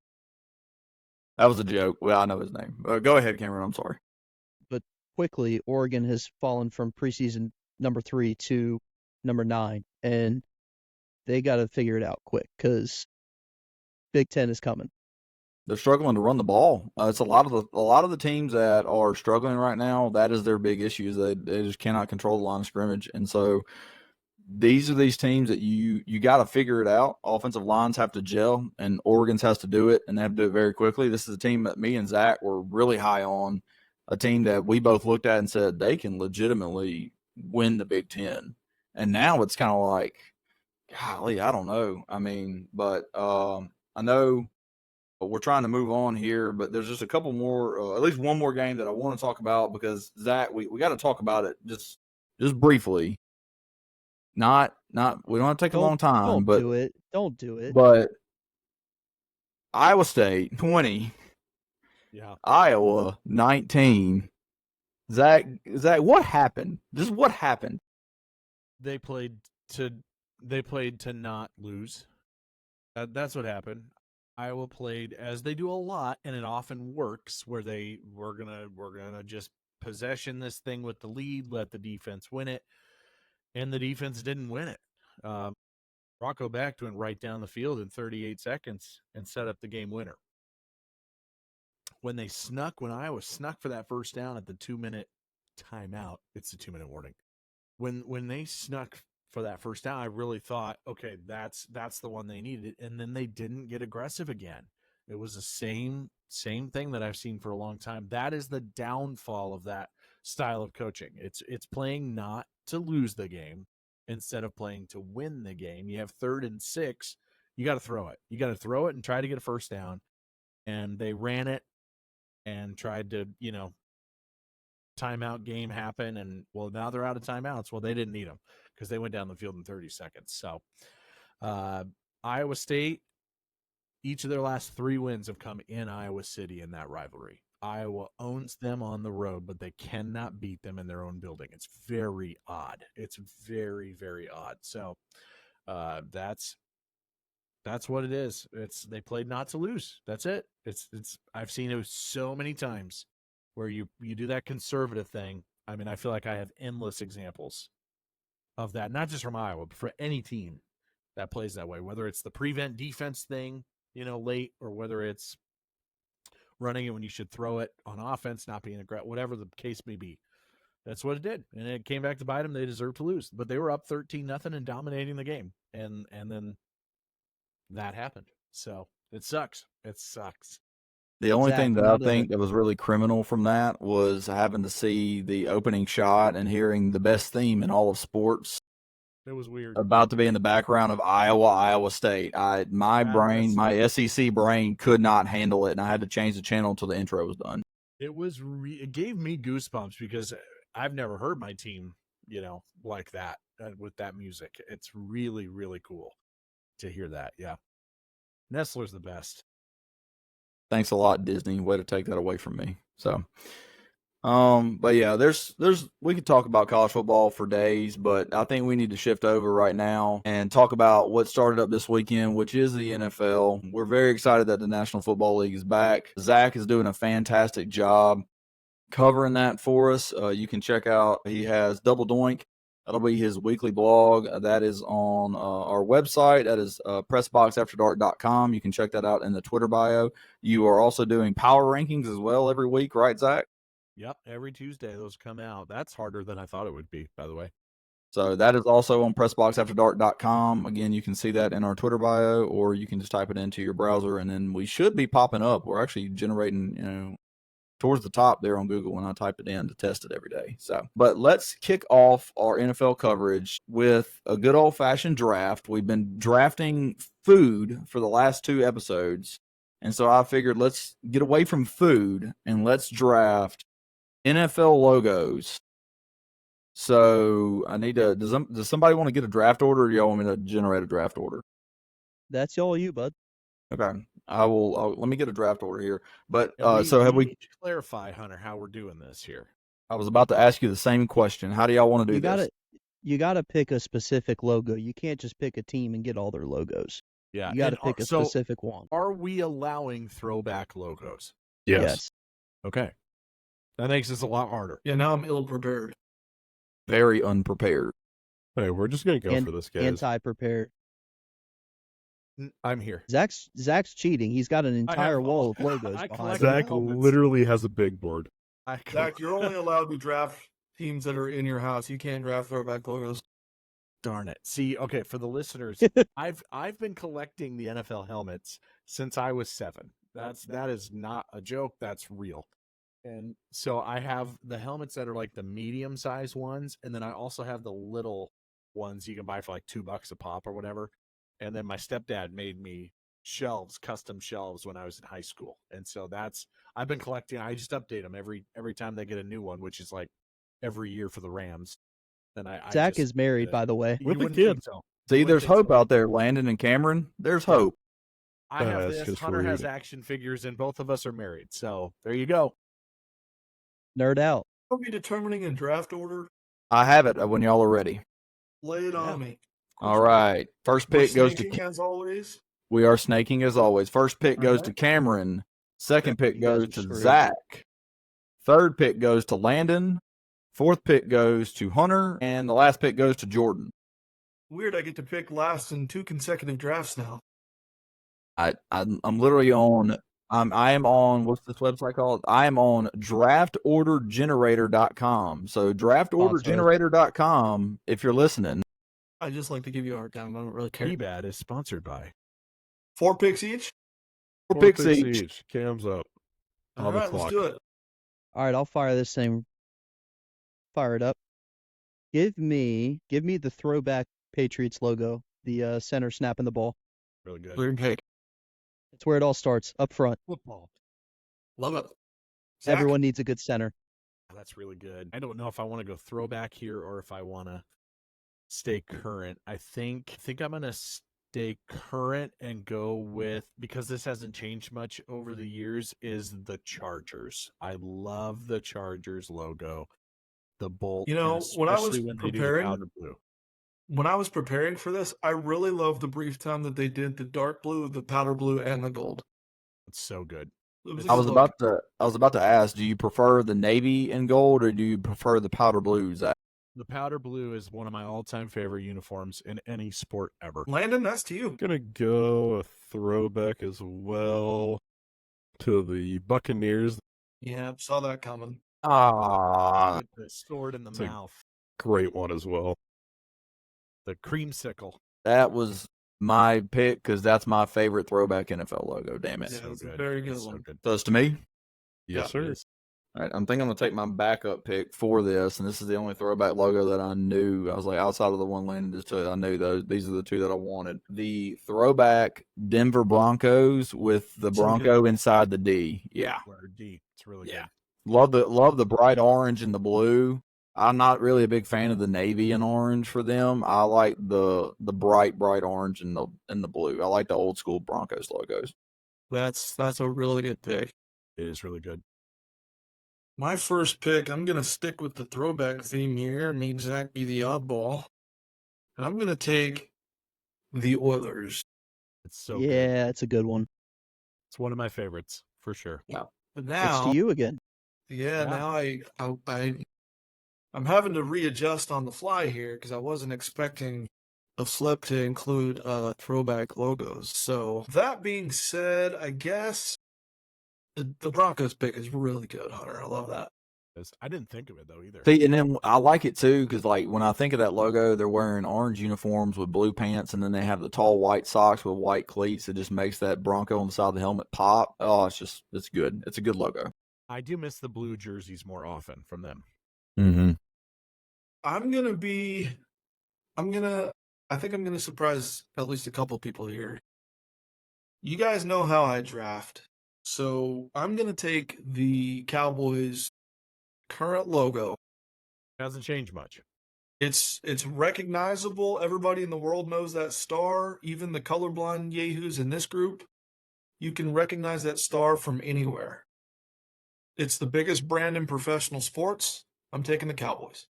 Speaker 8: That was a joke. Well, I know his name. Go ahead, Cameron. I'm sorry.
Speaker 7: quickly. Oregon has fallen from preseason number 3 to number 9, and they got to figure it out quick because Big Ten is coming.
Speaker 8: They're struggling to run the ball. It's a lot of the teams that are struggling right now. That is their big issue. Is they just cannot control the line of scrimmage, and so these are these teams that you got to figure it out. Offensive lines have to gel, and Oregon's has to do it, and they have to do it very quickly. This is a team that me and Zach were really high on, a team that we both looked at and said they can legitimately win the Big Ten. And now it's kind of like, golly, I don't know. I mean, but I know we're trying to move on here, but there's just a couple more, at least one more game that I want to talk about because Zach, we got to talk about it just briefly. Not we don't have to take a long time,
Speaker 7: Don't
Speaker 8: but
Speaker 7: do it. Don't do it.
Speaker 8: but Iowa State 20,
Speaker 4: Yeah.
Speaker 8: Iowa 19. Zach, what happened? Just what happened?
Speaker 4: They played to not lose. That's what happened. Iowa played as they do a lot, and it often works where we're gonna just possession this thing with the lead, let the defense win it, and the defense didn't win it. Rocco Becht went right down the field in 38 seconds and set up the game winner. When Iowa snuck for that first down at the 2-minute timeout, it's a 2-minute warning. When they snuck for that first down, I really thought, okay, that's the one they needed, and then they didn't get aggressive again. It was the same thing that I've seen for a long time. That is the downfall of that style of coaching. It's playing not to lose the game instead of playing to win the game. You have 3rd and 6, you got to throw it. You got to throw it and try to get a first down. And they ran it and tried to, timeout game happen, and well, now they're out of timeouts. Well, they didn't need them because they went down the field in 30 seconds. So Iowa State, each of their last 3 wins have come in Iowa City in that rivalry. Iowa owns them on the road, but they cannot beat them in their own building. It's very odd. It's very, very odd. So that's what it is. They played not to lose. That's it. It's I've seen it so many times where you do that conservative thing. I mean, I feel like I have endless examples of that, not just from Iowa, but for any team that plays that way, whether it's the prevent defense thing, late, or whether it's running it when you should throw it on offense, not being aggressive, whatever the case may be. That's what it did. And it came back to bite them. They deserved to lose, but they were up 13-0 and dominating the game. And then that happened. So it sucks. It sucks.
Speaker 8: The only
Speaker 7: Zach,
Speaker 8: thing that
Speaker 7: you
Speaker 8: I
Speaker 7: know the-
Speaker 8: think that was really criminal from that was having to see the opening shot and hearing the best theme in all of sports
Speaker 4: It was weird.
Speaker 8: about to be in the background of Iowa State. My SEC brain could not handle it, and I had to change the channel until the intro was done.
Speaker 4: It gave me goosebumps because I've never heard my team, like that with that music. It's really, really cool to hear that. Yeah. Nestler's the best.
Speaker 8: Thanks a lot, Disney. Way to take that away from me. So, but yeah, we could talk about college football for days, but I think we need to shift over right now and talk about what started up this weekend, which is the NFL. We're very excited that the National Football League is back. Zach is doing a fantastic job covering that for us. You can check out, he has Double Doink. That'll be his weekly blog. That is on our website. That is PressBoxAfterDark.com. You can check that out in the Twitter bio. You are also doing power rankings as well every week, right, Zach?
Speaker 4: Yep, every Tuesday those come out. That's harder than I thought it would be, by the way.
Speaker 8: So that is also on PressBoxAfterDark.com. Again, you can see that in our Twitter bio, or you can just type it into your browser, and then we should be popping up. We're actually generating, towards the top there on Google when I type it in to test it every day. So, but let's kick off our NFL coverage with a good old-fashioned draft. We've been drafting food for the last 2 episodes, and so I figured let's get away from food and let's draft NFL logos. So I need to. Does somebody want to get a draft order, or do y'all want me to generate a draft order?
Speaker 7: That's all you, bud.
Speaker 8: Okay, I will. Let me get a draft order here. But
Speaker 4: And
Speaker 8: so have we?
Speaker 4: need to clarify, Hunter, how we're doing this here?
Speaker 8: I was about to ask you the same question. How do y'all want to do this?
Speaker 7: You gotta pick a specific logo. You can't just pick a team and get all their logos.
Speaker 4: Yeah,
Speaker 7: You gotta
Speaker 4: and
Speaker 7: pick a
Speaker 4: so
Speaker 7: specific one.
Speaker 4: Are we allowing throwback logos?
Speaker 9: Yes.
Speaker 4: Okay, that makes this a lot harder.
Speaker 10: Yeah, now I'm ill prepared.
Speaker 8: Very unprepared.
Speaker 9: Hey, we're just gonna go for this, guys.
Speaker 7: Anti-prepared.
Speaker 4: I'm here.
Speaker 7: Zach's cheating. He's got an entire wall of logos
Speaker 4: I
Speaker 7: behind
Speaker 4: collect
Speaker 7: him.
Speaker 9: Zach literally has a big board.
Speaker 10: Zach, you're only allowed to draft teams that are in your house. You can't draft throwback logos.
Speaker 4: Darn it. See, okay, for the listeners, I've been collecting the NFL helmets since I was 7. That is not a joke. That's real. And so I have the helmets that are like the medium sized ones, and then I also have the little ones you can buy for like $2 a pop or whatever. And then my stepdad made me custom shelves when I was in high school. And so I've been collecting. I just update them every time they get a new one, which is like every year for the Rams. Then
Speaker 7: Zach is married, by the way.
Speaker 4: With
Speaker 9: a kid.
Speaker 8: See, there's hope out there, Landon and Cameron. There's hope.
Speaker 4: I have
Speaker 9: That's
Speaker 4: this.
Speaker 9: just
Speaker 4: Hunter has
Speaker 9: rude.
Speaker 4: action figures, and both of us are married. So there you go.
Speaker 7: Nerd out.
Speaker 10: Are we determining a draft order?
Speaker 8: I have it when y'all are ready.
Speaker 10: Lay it on me.
Speaker 8: All right. First
Speaker 10: We're
Speaker 8: pick goes to.
Speaker 10: snaking as always.
Speaker 8: We are snaking as always. First pick goes to Cameron. Second pick
Speaker 7: You guys
Speaker 8: goes
Speaker 7: are
Speaker 8: to
Speaker 7: screwed.
Speaker 8: Zach. Third pick goes to Landon. Fourth pick goes to Hunter, and the last pick goes to Jordan.
Speaker 10: Weird, I get to pick last in 2 consecutive drafts now.
Speaker 8: I'm literally on. I am on. What's this website called? I am on draftordergenerator.com. So draftordergenerator.com. If you're listening,
Speaker 10: I just like to give you a hard time. I don't really care.
Speaker 4: Ebad is sponsored by.
Speaker 10: 4 picks each?
Speaker 8: 4 picks each.
Speaker 9: Cam's up.
Speaker 10: All
Speaker 9: On the
Speaker 10: right, let's
Speaker 9: clock.
Speaker 10: do it.
Speaker 7: All right, I'll fire this thing. Fire it up. Give me the throwback Patriots logo, the center snapping the ball.
Speaker 4: Really good.
Speaker 10: Weird take.
Speaker 7: It's where it all starts, up front.
Speaker 4: Football.
Speaker 10: Love it. Zach?
Speaker 7: Everyone needs a good center.
Speaker 4: That's really good. I don't know if I want to go throwback here or if I want to stay current. I think I'm going to stay current and go with, because this hasn't changed much over the years, is the Chargers. I love the Chargers logo. The bolt.
Speaker 10: You know,
Speaker 4: and
Speaker 10: when I was
Speaker 4: especially when they do the
Speaker 10: preparing-
Speaker 4: powder blue.
Speaker 10: When I was preparing for this, I really loved the brief time that they did the dark blue, the powder blue, and the gold.
Speaker 4: It's so good.
Speaker 10: It was a
Speaker 8: I was
Speaker 10: good look.
Speaker 8: about to ask, do you prefer the navy and gold or do you prefer the powder blue, Zach?
Speaker 4: The powder blue is one of my all-time favorite uniforms in any sport ever.
Speaker 10: Landon, that's to you.
Speaker 9: Gonna go a throwback as well to the Buccaneers.
Speaker 10: Yeah, saw that coming.
Speaker 8: Ah,
Speaker 4: With the sword in the
Speaker 9: It's a-
Speaker 4: mouth.
Speaker 9: Great one as well.
Speaker 4: The creamsicle.
Speaker 8: that was my pick because that's my favorite throwback NFL logo. Damn it.
Speaker 10: Yeah,
Speaker 4: So
Speaker 10: it's a
Speaker 4: good.
Speaker 10: very good
Speaker 4: It's so
Speaker 10: one.
Speaker 4: good.
Speaker 8: So it's to me.
Speaker 9: Yes, sir.
Speaker 8: All right, I'm gonna take my backup pick for this, and this is the only throwback logo that I knew. I was like, outside of the one Landon just took, I knew those. These are the 2 that I wanted. The throwback Denver Broncos with the
Speaker 10: So
Speaker 8: Bronco inside the D. Yeah,
Speaker 4: Letter D. It's really
Speaker 8: Yeah.
Speaker 4: good.
Speaker 8: love the bright orange and the blue. I'm not really a big fan of the navy and orange for them. I like the bright orange and the blue. I like the old school Broncos logos.
Speaker 10: That's a really good pick.
Speaker 4: It is really good.
Speaker 10: My first pick, I'm gonna stick with the throwback theme here, and make Zach be the oddball. And I'm gonna take the Oilers.
Speaker 4: It's so good.
Speaker 7: Yeah, it's a good one.
Speaker 4: It's one of my favorites for sure.
Speaker 10: But
Speaker 7: It's
Speaker 10: now,
Speaker 7: to you again.
Speaker 10: yeah, now I'm having to readjust on the fly here because I wasn't expecting the flip to include throwback logos. So that being said, I guess the Broncos pick is really good, Hunter. I love that.
Speaker 4: I didn't think of it though either.
Speaker 8: See, and then I like it too because like when I think of that logo, they're wearing orange uniforms with blue pants, and then they have the tall white socks with white cleats. It just makes that Bronco on the side of the helmet pop. Oh, it's good. It's a good logo.
Speaker 4: I do miss the blue jerseys more often from them.
Speaker 8: Mm-hmm.
Speaker 10: I think I'm gonna surprise at least a couple people here. You guys know how I draft, so I'm gonna take the Cowboys' current logo.
Speaker 4: It hasn't changed much.
Speaker 10: It's recognizable. Everybody in the world knows that star. Even the colorblind yahoos in this group, you can recognize that star from anywhere. It's the biggest brand in professional sports. I'm taking the Cowboys.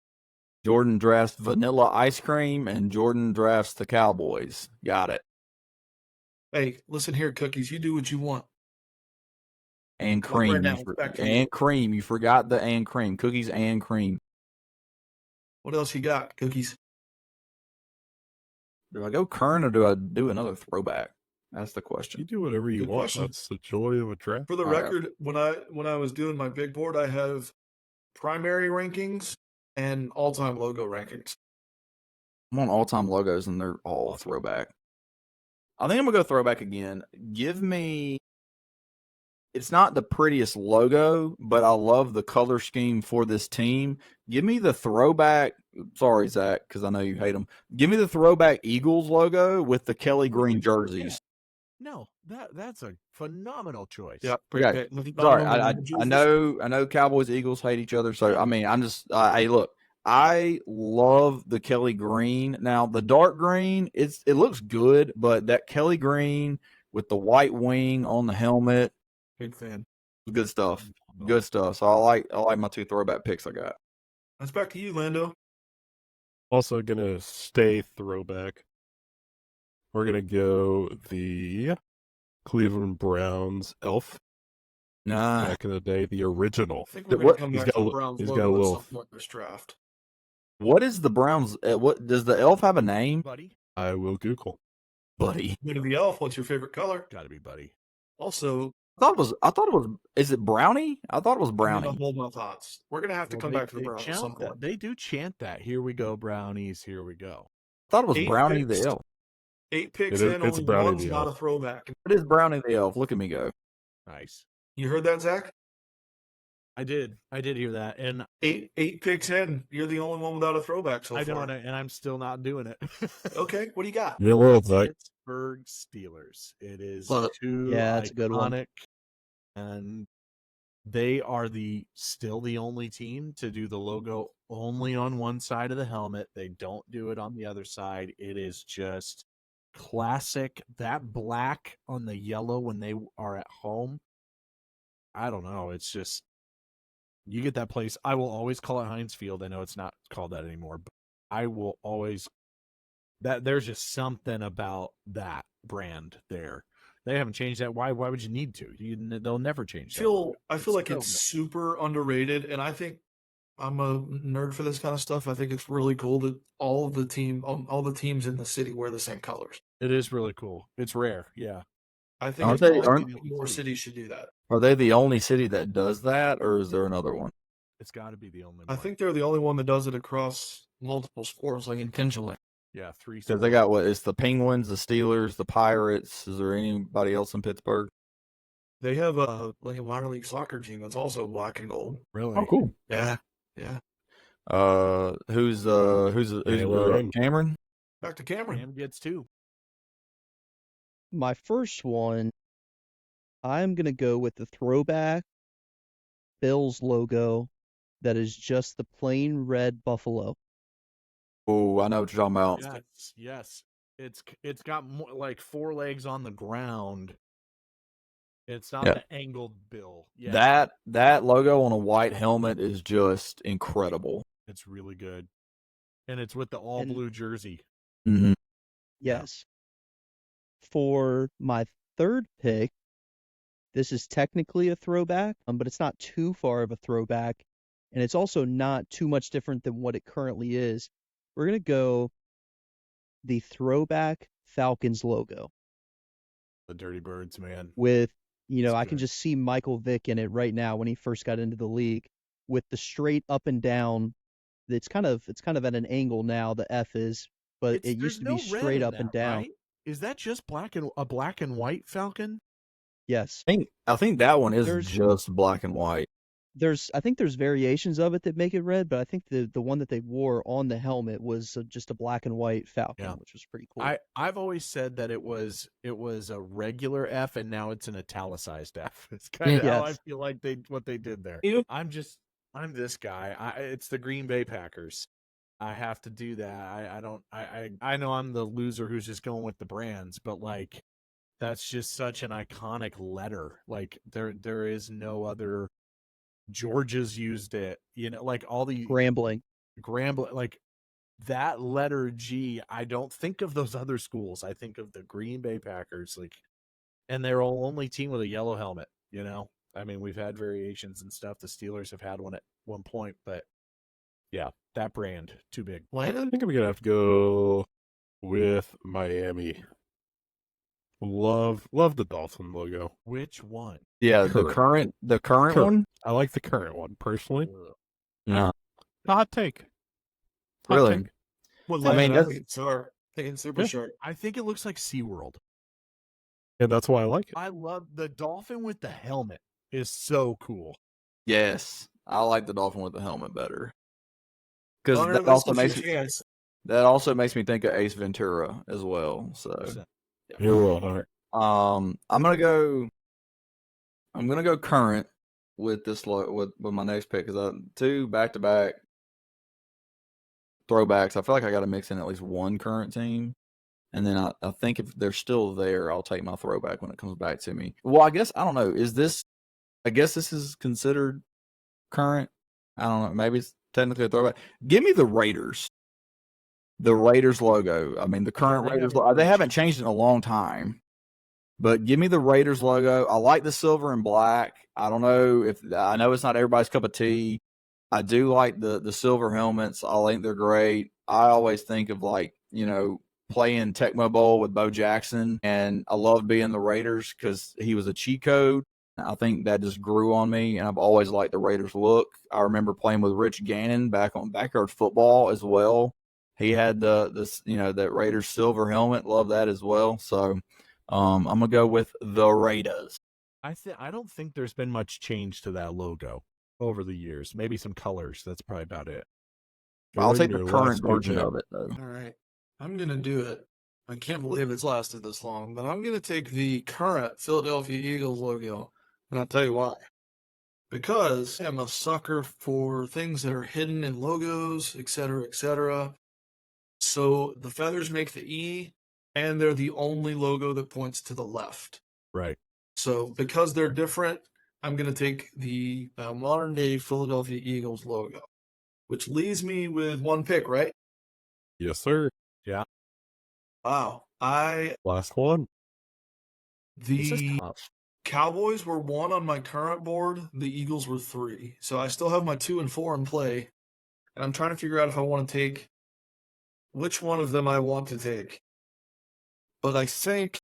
Speaker 8: Jordan drafts vanilla ice cream, and Jordan drafts the Cowboys. Got it.
Speaker 10: Hey, listen here, Cookies. You do what you want.
Speaker 8: And
Speaker 10: Right
Speaker 8: cream.
Speaker 10: now, back to you.
Speaker 8: And cream. You forgot the and cream. Cookies and cream.
Speaker 10: What else you got, Cookies?
Speaker 8: Do I go current or do I do another throwback? That's the
Speaker 9: You
Speaker 8: question.
Speaker 9: do whatever you
Speaker 10: Good
Speaker 9: want.
Speaker 10: question.
Speaker 9: That's the joy of a draft.
Speaker 10: For the
Speaker 8: All right.
Speaker 10: record, when I was doing my big board, I have primary rankings and all-time logo rankings.
Speaker 8: I'm on all-time logos, and they're all throwback. I think I'm going to go throwback again. Give me... It's not the prettiest logo, but I love the color scheme for this team. Give me the throwback... Sorry, Zach, because I know you hate them. Give me the throwback Eagles logo with the Kelly green jerseys.
Speaker 4: No, that's a phenomenal choice.
Speaker 10: Yeah,
Speaker 8: Okay. Sorry, I know Cowboys Eagles hate each other, so I mean I'm just hey look, I love the Kelly green. Now the dark green, it looks good, but that Kelly green with the white wing on the helmet,
Speaker 10: Big fan.
Speaker 8: good stuff. Good stuff. So I like my two throwback picks I got.
Speaker 10: That's back to you, Lando.
Speaker 9: Also gonna stay throwback. We're gonna go the Cleveland Browns elf.
Speaker 8: Nah.
Speaker 9: Back in the day, the original.
Speaker 10: I think we're
Speaker 8: What-
Speaker 10: going to come
Speaker 9: he's
Speaker 10: back
Speaker 9: got
Speaker 10: to
Speaker 9: a
Speaker 10: the
Speaker 9: li-
Speaker 10: Browns
Speaker 9: he's got
Speaker 10: logo
Speaker 9: a
Speaker 10: at
Speaker 9: little-
Speaker 10: some point in this draft.
Speaker 8: What is the Browns what does the elf have a name?
Speaker 4: Buddy,
Speaker 9: I will Google.
Speaker 8: Buddy.
Speaker 10: Go to the elf. What's your favorite color?
Speaker 4: gotta be Buddy.
Speaker 10: Also,
Speaker 8: I thought it was is it Brownie? I thought it was
Speaker 10: I'm gonna
Speaker 8: Brownie.
Speaker 10: hold my thoughts. We're going to have to
Speaker 4: Well,
Speaker 10: come
Speaker 4: they-
Speaker 10: back to the
Speaker 4: they
Speaker 10: Browns at
Speaker 4: chant
Speaker 10: some
Speaker 4: that.
Speaker 10: point.
Speaker 4: They do chant that. Here we go, brownies. Here we go.
Speaker 8: I thought it was
Speaker 10: 8
Speaker 8: Brownie
Speaker 10: picks.
Speaker 8: the elf.
Speaker 10: 8 picks
Speaker 9: It is-
Speaker 10: in,
Speaker 9: it's
Speaker 10: only
Speaker 9: Brownie
Speaker 10: one's
Speaker 9: the
Speaker 10: not a
Speaker 9: elf.
Speaker 10: throwback.
Speaker 8: What is Brownie the elf? Look at me go.
Speaker 4: Nice.
Speaker 10: You heard that, Zach?
Speaker 4: I did hear that, and
Speaker 10: 8 picks in. You're the only one without a throwback so
Speaker 4: I
Speaker 10: far.
Speaker 4: don't, and I'm still not doing it.
Speaker 10: Okay, what do you got?
Speaker 9: Yeah, well, Zach.
Speaker 4: Pittsburgh Steelers. It is
Speaker 10: Love it.
Speaker 4: too
Speaker 7: Yeah, it's a good one.
Speaker 4: iconic, and they are still the only team to do the logo only on one side of the helmet. They don't do it on the other side. It is just classic. That black on the yellow when they are at home. I don't know. It's just you get that place. I will always call it Heinz Field. I know it's not called that anymore, but I will always there's just something about that brand there. They haven't changed that. Why would you need to? They'll never change that.
Speaker 10: I feel like
Speaker 4: so
Speaker 10: it's super underrated, and I think I'm a nerd for this kind of stuff. I think it's really cool that all the teams in the city wear the same colors.
Speaker 4: It is really cool. It's rare. Yeah.
Speaker 10: I think
Speaker 8: Aren't
Speaker 10: it's
Speaker 8: they-
Speaker 10: cool.
Speaker 8: aren't-
Speaker 10: More cities should do that.
Speaker 8: Are they the only city that does that, or is there another one?
Speaker 4: It's got to be the only one.
Speaker 10: I think they're the only one that does it across multiple sports, like intentionally.
Speaker 4: Yeah, 3.
Speaker 8: Because they got what? It's the Penguins, the Steelers, the Pirates. Is there anybody else in Pittsburgh?
Speaker 10: They have a minor league soccer team that's also black and gold.
Speaker 4: Really?
Speaker 8: cool.
Speaker 10: Yeah.
Speaker 8: Who's
Speaker 9: Cameron.
Speaker 8: Cameron?
Speaker 10: Back to Cameron.
Speaker 4: Cam gets 2.
Speaker 7: My first one, I'm gonna go with the throwback Bills logo that is just the plain red buffalo.
Speaker 8: Oh, I know what you're talking about.
Speaker 4: Yes. It's got more, like 4 legs on the ground. It's not
Speaker 8: Yeah.
Speaker 4: the angled bill. Yeah,
Speaker 8: That logo on a white helmet is just incredible.
Speaker 4: it's really good, and it's with the all
Speaker 7: And-
Speaker 4: blue jersey.
Speaker 8: Mm-hmm.
Speaker 7: Yes. For my third pick, this is technically a throwback, but it's not too far of a throwback, and it's also not too much different than what it currently is. We're going to go the throwback Falcons logo
Speaker 4: The Dirty Birds, man.
Speaker 7: with,
Speaker 4: It's
Speaker 7: I can
Speaker 4: good.
Speaker 7: just see Michael Vick in it right now when he first got into the league with the straight up and down. It's kind of at an angle now, the F is, but it used to be straight up and down.
Speaker 4: Right? Is that just a black and white Falcon?
Speaker 7: Yes.
Speaker 8: I think that one is
Speaker 7: There's-
Speaker 8: just black and white.
Speaker 7: I think there's variations of it that make it red, but I think the one that they wore on the helmet was just a black and white Falcon,
Speaker 4: Yeah.
Speaker 7: which was pretty cool.
Speaker 4: I've always said that it was a regular F, and now it's an italicized F. It's kind of how I
Speaker 7: Yes.
Speaker 4: feel like what they did there. I'm this guy. It's the Green Bay Packers. I have to do that. I know I'm the loser who's just going with the brands, but like that's just such an iconic letter. Like there is no other. Georgia's used it, like all the
Speaker 7: Grambling.
Speaker 4: like that letter G. I don't think of those other schools. I think of the Green Bay Packers, like, and they're all only team with a yellow helmet. I mean, we've had variations and stuff. The Steelers have had one at one point, but yeah, that brand too big.
Speaker 9: I think I'm gonna have to go with Miami. Love the Dolphin logo.
Speaker 4: Which one?
Speaker 8: Yeah,
Speaker 9: Current.
Speaker 8: the current one.
Speaker 9: I like the current one personally.
Speaker 8: No,
Speaker 9: Hot take. Hot
Speaker 8: really.
Speaker 9: take.
Speaker 4: What
Speaker 8: I mean,
Speaker 4: letter?
Speaker 8: that's-
Speaker 10: Thinking super
Speaker 9: Yeah.
Speaker 10: short.
Speaker 4: I think it looks like SeaWorld.
Speaker 9: And that's why I like it.
Speaker 4: I love the dolphin with the helmet. Is so cool.
Speaker 8: Yes, I like the Dolphin with the helmet better because
Speaker 10: Honor
Speaker 8: that
Speaker 10: this
Speaker 8: also
Speaker 10: was your
Speaker 8: makes me,
Speaker 10: chance.
Speaker 8: think of Ace Ventura as well. So,
Speaker 9: You're well, Hunter.
Speaker 8: I'm gonna go current with this with my next pick because 2 back-to-back throwbacks. I feel like I got to mix in at least one current team, and then I think if they're still there, I'll take my throwback when it comes back to me. Well, I guess I don't know. I guess this is considered current. I don't know. Maybe it's technically a throwback. Give me the Raiders. The Raiders logo. I mean, the current Raiders. They haven't changed it in a long time. But give me the Raiders logo. I like the silver and black. I don't know I know it's not everybody's cup of tea. I do like the silver helmets. I think they're great. I always think of playing Tecmo Bowl with Bo Jackson, and I love being the Raiders because he was a cheat code. I think that just grew on me, and I've always liked the Raiders look. I remember playing with Rich Gannon back on Backyard Football as well. He had that Raiders silver helmet. Love that as well. So I'm gonna go with the Raiders.
Speaker 4: I don't think there's been much change to that logo over the years. Maybe some colors. That's probably about it.
Speaker 8: I'll take
Speaker 9: Your
Speaker 8: the current
Speaker 9: last pick,
Speaker 8: version
Speaker 9: Jim.
Speaker 8: of it though.
Speaker 10: All right. I'm going to do it. I can't believe it's lasted this long, but I'm going to take the current Philadelphia Eagles logo, and I'll tell you why. Because I'm a sucker for things that are hidden in logos, etc., etc. So the feathers make the E, and they're the only logo that points to the left.
Speaker 4: Right.
Speaker 10: So because they're different, I'm going to take the modern-day Philadelphia Eagles logo, which leaves me with one pick, right?
Speaker 9: Yes, sir.
Speaker 10: Wow.
Speaker 9: Last one.
Speaker 8: This is
Speaker 10: The
Speaker 8: tough.
Speaker 10: Cowboys were 1 on my current board. The Eagles were 3. So I still have my 2 and 4 in play. And I'm trying to figure out if I want to take which one of them I want to take. But I think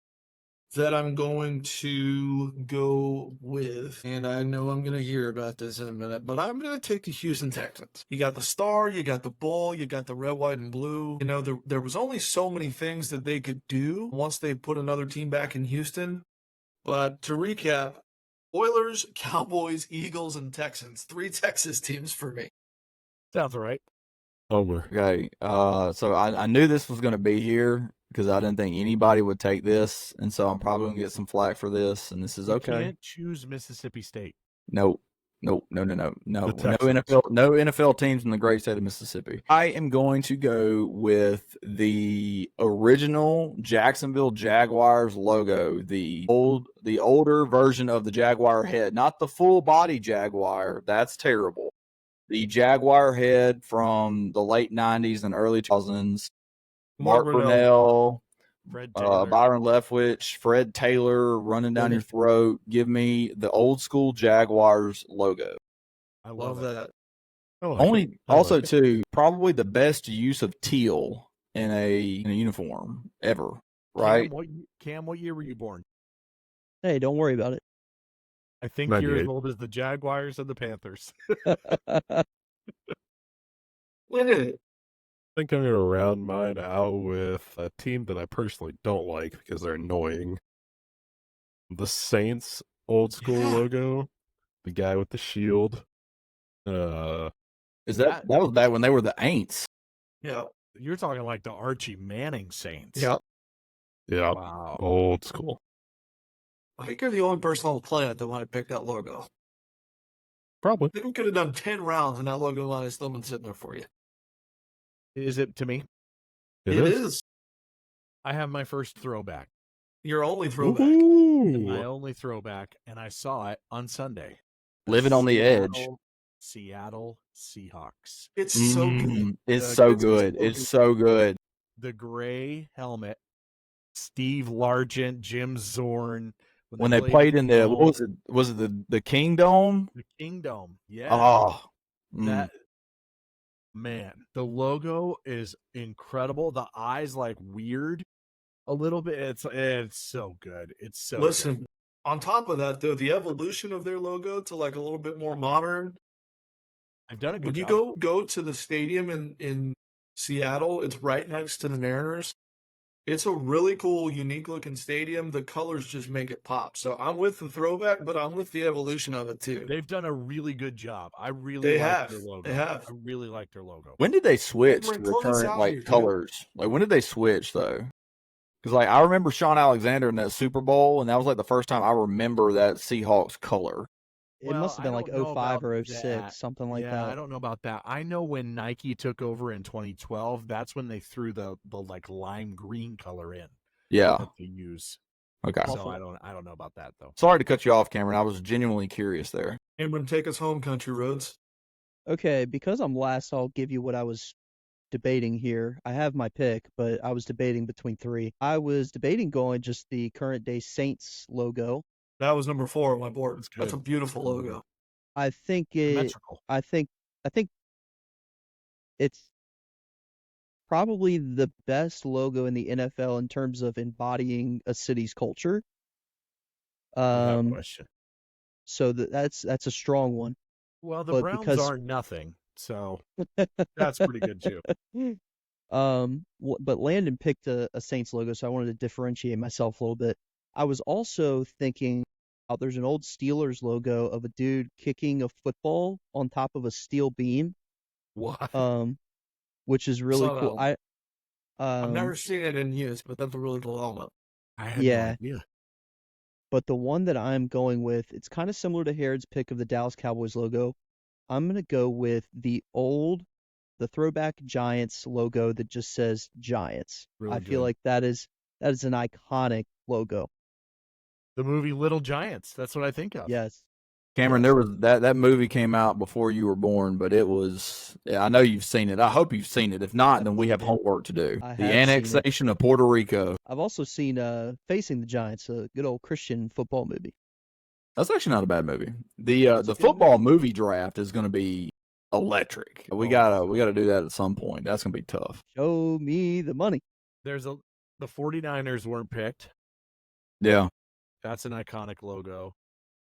Speaker 10: that I'm going to go with, and I know I'm going to hear about this in a minute, but I'm going to take the Houston Texans. You got the star, you got the bull, you got the red, white, and blue. There was only so many things that they could do once they put another team back in Houston. But to recap, Oilers, Cowboys, Eagles, and Texans. 3 Texas teams for me.
Speaker 4: Sounds right.
Speaker 9: Homer.
Speaker 8: Okay. So I knew this was gonna be here because I didn't think anybody would take this, and so I'm probably gonna get some flack for this, and this is
Speaker 4: You
Speaker 8: okay.
Speaker 4: can't choose Mississippi State.
Speaker 8: Nope. Nope, no.
Speaker 9: The
Speaker 8: No
Speaker 9: Texans.
Speaker 8: NFL teams in the great state of Mississippi. I am going to go with the original Jacksonville Jaguars logo, the older version of the Jaguar head, not the full body Jaguar. That's terrible. The Jaguar head from the late 90s and early 2000s. Mark Brunell,
Speaker 4: Fred Taylor.
Speaker 8: Byron Leftwich, Fred Taylor running down your throat. Give me the old school Jaguars logo.
Speaker 4: I
Speaker 10: Love
Speaker 4: love it.
Speaker 10: that.
Speaker 9: I like it. I
Speaker 8: Also,
Speaker 9: like it.
Speaker 8: too, probably the best use of teal in a uniform ever. Right?
Speaker 4: Cam, what year were you born?
Speaker 7: Hey, don't worry about it.
Speaker 4: I think you're as
Speaker 9: 98.
Speaker 4: old as the Jaguars and the Panthers.
Speaker 10: Win it.
Speaker 9: I think I'm going to round mine out with a team that I personally don't like because they're annoying. The Saints old school logo, the guy with the shield.
Speaker 8: Is that was back when they were the Aints?
Speaker 10: Yeah.
Speaker 4: You're talking like the Archie Manning Saints.
Speaker 10: Yeah.
Speaker 9: Yeah,
Speaker 4: Wow.
Speaker 9: old school.
Speaker 10: I think you're the only person on the planet that want to pick that logo.
Speaker 9: Probably.
Speaker 10: I think we could have done 10 rounds and that logo line has still been sitting there for you.
Speaker 4: Is it to me?
Speaker 10: It is.
Speaker 4: I have my first throwback.
Speaker 10: Your only throwback.
Speaker 4: My
Speaker 9: Ooh.
Speaker 4: only throwback, and I saw it on Sunday.
Speaker 8: Living on the edge.
Speaker 4: Seattle Seahawks.
Speaker 10: It's so good.
Speaker 8: It's
Speaker 4: The-
Speaker 8: so
Speaker 4: it's
Speaker 8: good.
Speaker 10: so
Speaker 8: It's
Speaker 10: good.
Speaker 8: so good.
Speaker 4: The gray helmet, Steve Largent, Jim Zorn.
Speaker 8: When they played in the, what was it? Was it the Kingdom?
Speaker 4: The Kingdom. Yeah.
Speaker 8: Oh,
Speaker 4: That man, the logo is incredible. The eyes like weird a little bit. It's so good. It's so
Speaker 10: Listen,
Speaker 4: good.
Speaker 10: on top of that, though, the evolution of their logo to like a little bit more modern.
Speaker 4: I've done a good
Speaker 10: When you
Speaker 4: job.
Speaker 10: go to the stadium in Seattle, it's right next to the Mariners. It's a really cool, unique looking stadium. The colors just make it pop. So I'm with the throwback, but I'm with the evolution of it too.
Speaker 4: They've done a really good job. I really
Speaker 10: They
Speaker 4: like
Speaker 10: have.
Speaker 4: their logo.
Speaker 10: They have.
Speaker 4: I really like their logo.
Speaker 8: when did they switch to
Speaker 10: Bring
Speaker 8: the
Speaker 10: close
Speaker 8: current
Speaker 10: out
Speaker 8: like
Speaker 10: here, dude.
Speaker 8: colors? Like when did they switch though? Because like I remember Sean Alexander in that Super Bowl, and that was like the first time I remember that Seahawks color.
Speaker 7: It
Speaker 4: Well,
Speaker 7: must have been
Speaker 4: I
Speaker 7: like
Speaker 4: don't know
Speaker 7: 05
Speaker 4: about
Speaker 7: or 06,
Speaker 4: that.
Speaker 7: something like
Speaker 4: Yeah, I
Speaker 7: that.
Speaker 4: don't know about that. I know when Nike took over in 2012, that's when they threw the like lime green color in
Speaker 8: Yeah.
Speaker 4: that they use.
Speaker 8: Okay.
Speaker 4: So I don't know about that though.
Speaker 8: Sorry to cut you off, Cameron. I was genuinely curious there.
Speaker 10: Cameron, take us home, country roads.
Speaker 7: Okay, because I'm last, I'll give you what I was debating here. I have my pick, but I was debating between three. I was debating going just the current day Saints logo.
Speaker 10: That was number 4 on my board.
Speaker 4: That's
Speaker 10: That's a
Speaker 4: good.
Speaker 10: beautiful logo.
Speaker 7: I think it.
Speaker 4: Symmetrical.
Speaker 7: I think it's probably the best logo in the NFL in terms of embodying a city's culture.
Speaker 4: No question.
Speaker 7: So that's a strong one.
Speaker 4: Well, the
Speaker 7: but
Speaker 4: Browns
Speaker 7: because-
Speaker 4: are nothing, so that's pretty good too.
Speaker 7: But Landon picked a Saints logo, so I wanted to differentiate myself a little bit. I was also thinking, there's an old Steelers logo of a dude kicking a football on top of a steel beam,
Speaker 4: What?
Speaker 7: which is really
Speaker 10: Saw
Speaker 7: cool.
Speaker 10: that
Speaker 7: I've
Speaker 10: I've never seen it in use, but that's a really cool element.
Speaker 4: I had
Speaker 7: yeah.
Speaker 4: no idea.
Speaker 7: But the one that I'm going with, it's kind of similar to Herod's pick of the Dallas Cowboys logo. I'm going to go with the throwback Giants logo that just says Giants.
Speaker 4: Really
Speaker 7: I feel
Speaker 4: good.
Speaker 7: like that is an iconic logo.
Speaker 4: The movie Little Giants. That's what I think of.
Speaker 7: Yes.
Speaker 8: Cameron, there was that movie came out before you were born, but it was. Yeah, I know you've seen it. I hope you've seen it. If not, then we have homework to do.
Speaker 7: I
Speaker 8: The
Speaker 7: have seen it.
Speaker 8: annexation of Puerto Rico.
Speaker 7: I've also seen Facing the Giants, a good old Christian football movie.
Speaker 8: That's actually not a bad movie. The football movie draft is going to be electric. We gotta do that at some point. That's going to be tough.
Speaker 7: Show me the money.
Speaker 4: The 49ers weren't picked.
Speaker 8: Yeah.
Speaker 4: That's an iconic logo.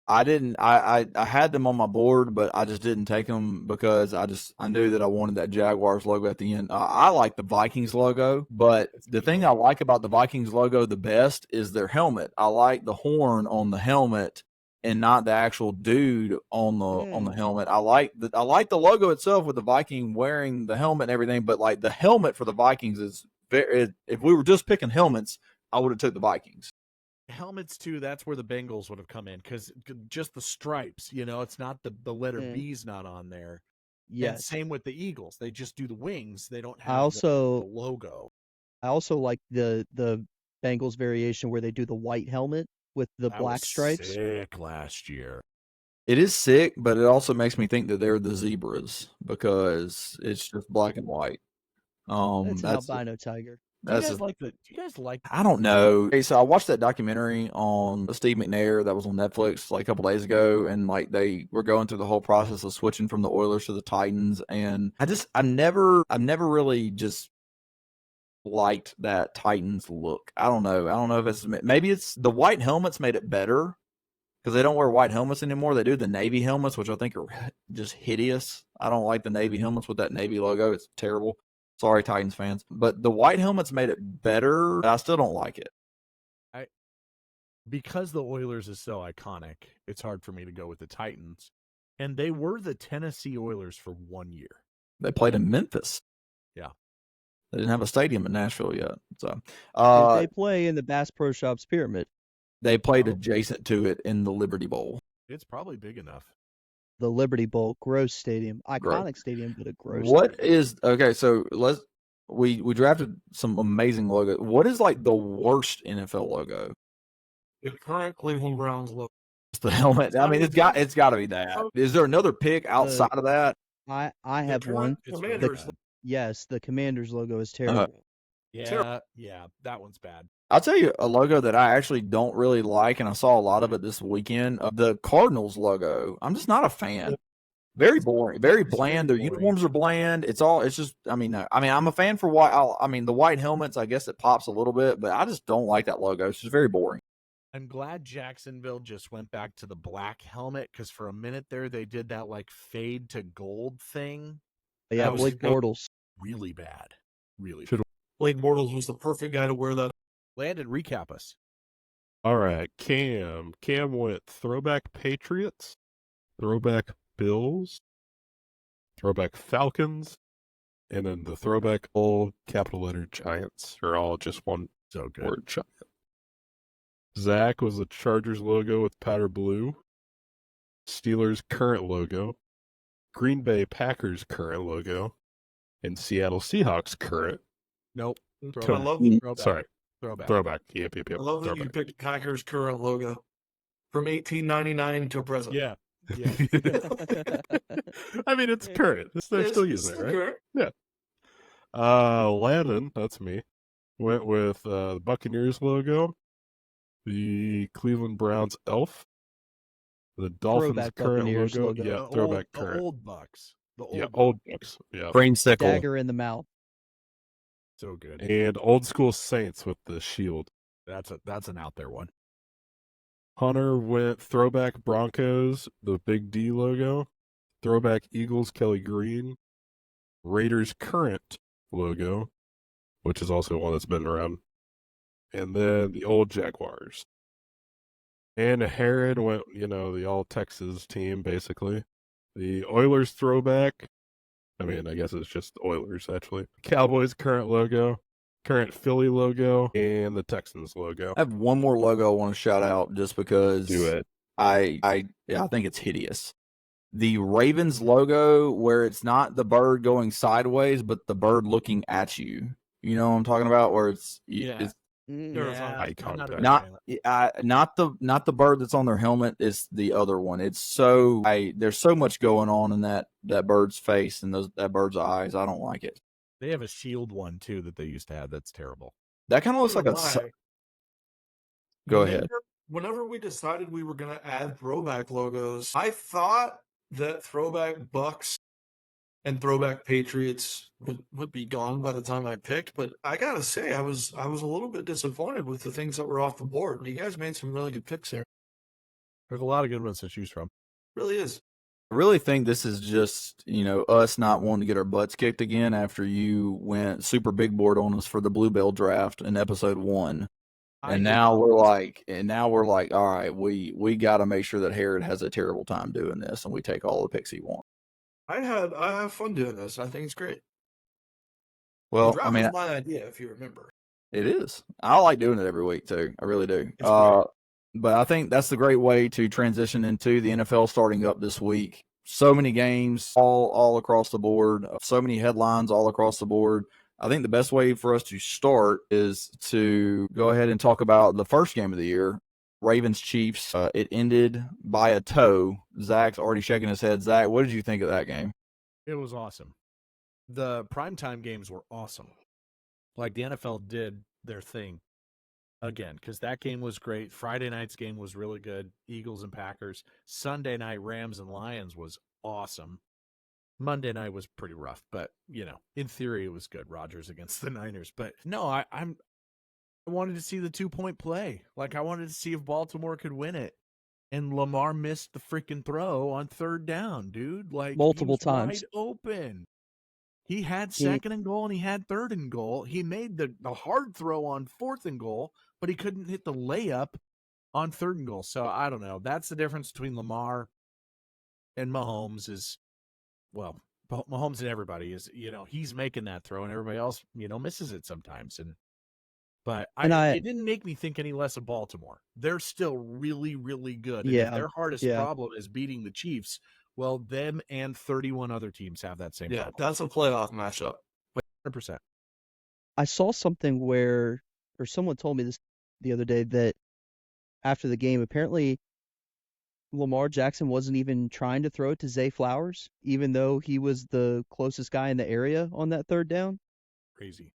Speaker 8: I didn't. I had them on my board, but I just didn't take them because I knew that I wanted that Jaguars logo at the end. I like the Vikings logo, but the thing I like about the Vikings logo the best is their helmet. I like the horn on the helmet and not the actual dude on the helmet. I like the logo itself with the Viking wearing the helmet and everything, but like the helmet for the Vikings is very. If we were just picking helmets, I would have took the Vikings.
Speaker 4: helmets too. That's where the Bengals would have come in because just the stripes. It's not the letter
Speaker 7: Mm.
Speaker 4: B's not on there. And
Speaker 7: Yes.
Speaker 4: same with the Eagles. They just do the wings. They don't
Speaker 7: I
Speaker 4: have the
Speaker 7: also
Speaker 4: logo.
Speaker 7: like the Bengals variation where they do the white helmet with the
Speaker 4: That
Speaker 7: black
Speaker 4: was
Speaker 7: stripes.
Speaker 4: sick last year.
Speaker 8: It is sick, but it also makes me think that they're the zebras because it's just black and white.
Speaker 7: It's an
Speaker 8: That's
Speaker 7: albino tiger.
Speaker 4: Do you
Speaker 8: that's
Speaker 4: guys like the? Do you guys like?
Speaker 8: I don't know. Okay, so I watched that documentary on Steve McNair that was on Netflix like a couple days ago, and like they were going through the whole process of switching from the Oilers to the Titans, and I've never really just liked that Titans look. I don't know if it's maybe it's the white helmets made it better because they don't wear white helmets anymore. They do the Navy helmets, which I think are just hideous. I don't like the Navy helmets with that Navy logo. It's terrible. Sorry, Titans fans. But the white helmets made it better. I still don't like it.
Speaker 4: Because the Oilers is so iconic, it's hard for me to go with the Titans. And they were the Tennessee Oilers for 1 year.
Speaker 8: They played in Memphis.
Speaker 4: Yeah.
Speaker 8: They didn't have a stadium in Nashville yet. So
Speaker 7: They play in the Bass Pro Shops Pyramid.
Speaker 8: they played adjacent to it in the Liberty Bowl.
Speaker 4: It's probably big enough.
Speaker 7: The Liberty Bowl, gross stadium, iconic
Speaker 8: Gross.
Speaker 7: stadium, but a gross.
Speaker 8: What
Speaker 7: stadium.
Speaker 8: is okay? So we drafted some amazing logo. What is like the worst NFL logo?
Speaker 10: The current Cleveland Browns look.
Speaker 8: It's the helmet. I mean, it's got to be that. Is there another pick outside of that?
Speaker 7: I have one.
Speaker 10: Commanders.
Speaker 7: Yes, the Commanders logo is terrible.
Speaker 4: Yeah, that one's bad.
Speaker 8: I'll tell you a logo that I actually don't really like, and I saw a lot of it this weekend. The Cardinals logo. I'm just not a fan. Very boring, very bland. Their uniforms are bland. It's just. I mean, I'm a fan for white. The white helmets. I guess it pops a little bit, but I just don't like that logo. It's just very boring.
Speaker 4: I'm glad Jacksonville just went back to the black helmet because for a minute there they did that like fade to gold thing.
Speaker 7: Yeah,
Speaker 4: That was
Speaker 7: Blake Bortles.
Speaker 4: really bad. Really
Speaker 9: Should-
Speaker 4: bad.
Speaker 10: Blake Bortles was the perfect guy to wear that.
Speaker 4: Landon, recap us.
Speaker 9: All right, Cam went throwback Patriots, throwback Bills, throwback Falcons, and then the throwback all capital letter Giants are all just one
Speaker 4: So good.
Speaker 9: word Giant. Zach was the Chargers logo with powder blue, Steelers current logo, Green Bay Packers current logo, and Seattle Seahawks current.
Speaker 4: Nope.
Speaker 10: I
Speaker 4: Throwback.
Speaker 10: love,
Speaker 4: Throwback.
Speaker 9: Sorry,
Speaker 4: Throwback.
Speaker 9: throwback. Yep.
Speaker 10: I love that you
Speaker 9: Throwback.
Speaker 10: picked Packers' current logo from 1899 to present.
Speaker 4: Yeah. Yeah.
Speaker 9: I mean, it's current. They're still using it, right? Landon, that's me, went with the Buccaneers logo, the Cleveland Browns elf, the Dolphins
Speaker 7: Throwback
Speaker 9: current
Speaker 7: Buccaneers
Speaker 9: logo.
Speaker 7: logo.
Speaker 9: Yeah,
Speaker 4: The
Speaker 9: throwback
Speaker 4: old,
Speaker 9: current.
Speaker 4: The old Bucks. The old
Speaker 9: Yeah,
Speaker 4: Bucks.
Speaker 9: old Bucks. Yeah.
Speaker 8: Brainsicle.
Speaker 7: Dagger in the mouth.
Speaker 4: So good.
Speaker 9: And old school Saints with the shield.
Speaker 4: That's an out there one.
Speaker 9: Hunter went throwback Broncos, the big D logo, throwback Eagles Kelly Green, Raiders current logo, which is also one that's been around, and then the old Jaguars. And Herod went, the all Texas team basically. The Oilers throwback. I mean, I guess it's just the Oilers actually. Cowboys current logo, current Philly logo, and the Texans logo.
Speaker 8: I have one more logo I want to shout out just because
Speaker 9: Do it.
Speaker 8: I think it's hideous. The Ravens logo where it's not the bird going sideways, but the bird looking at you. You know what I'm talking about? Where it's
Speaker 9: Eye contact.
Speaker 8: not the bird that's on their helmet. It's the other one. It's there's so much going on in that bird's face and that bird's eyes. I don't like it.
Speaker 4: They have a shield one too that they used to have. That's terrible.
Speaker 8: That kind of looks like a. Go ahead.
Speaker 10: Whenever we decided we were going to add throwback logos, I thought that throwback Bucks and throwback Patriots would be gone by the time I picked. But I gotta say, I was a little bit disappointed with the things that were off the board. You guys made some really good picks here.
Speaker 4: There's a lot of good ones to choose from.
Speaker 10: Really is.
Speaker 8: I really think this is just, us not wanting to get our butts kicked again after you went super big board on us for the Bluebell draft in episode 1. And now we're like, all right, we got to make sure that Herod has a terrible time doing this and we take all the picks he wants.
Speaker 10: I have fun doing this. I think it's great.
Speaker 8: Well,
Speaker 10: the draft was my idea, if you remember.
Speaker 8: It is. I like doing it every week too. I really do.
Speaker 10: It's great.
Speaker 8: But I think that's the great way to transition into the NFL starting up this week. So many games all across the board, so many headlines all across the board. I think the best way for us to start is to go ahead and talk about the first game of the year, Ravens Chiefs. It ended by a toe. Zach's already shaking his head. Zach, what did you think of that game?
Speaker 4: It was awesome. The primetime games were awesome. Like the NFL did their thing again, because that game was great. Friday night's game was really good. Eagles and Packers. Sunday night, Rams and Lions was awesome. Monday night was pretty rough, but in theory it was good. Rodgers against the Niners. But no, I wanted to see the 2-point play. Like I wanted to see if Baltimore could win it. And Lamar missed the freaking throw on third down, dude. Like
Speaker 7: Multiple
Speaker 4: he was
Speaker 7: times.
Speaker 4: wide open. He had second and goal and he had third and goal. He made the hard throw on fourth and goal, but he couldn't hit the layup on third and goal. So I don't know. That's the difference between Lamar and Mahomes is, well, Mahomes and everybody is, he's making that throw and everybody else, misses it sometimes. But it didn't make me think any less of Baltimore. They're still really, really good. And if their hardest problem is beating the Chiefs, well, them and 31 other teams have that same problem.
Speaker 10: That's a playoff matchup.
Speaker 4: 100%.
Speaker 7: I saw something where, or someone told me this the other day, that after the game, apparently Lamar Jackson wasn't even trying to throw it to Zay Flowers, even though he was the closest guy in the area on that third down.
Speaker 4: Crazy.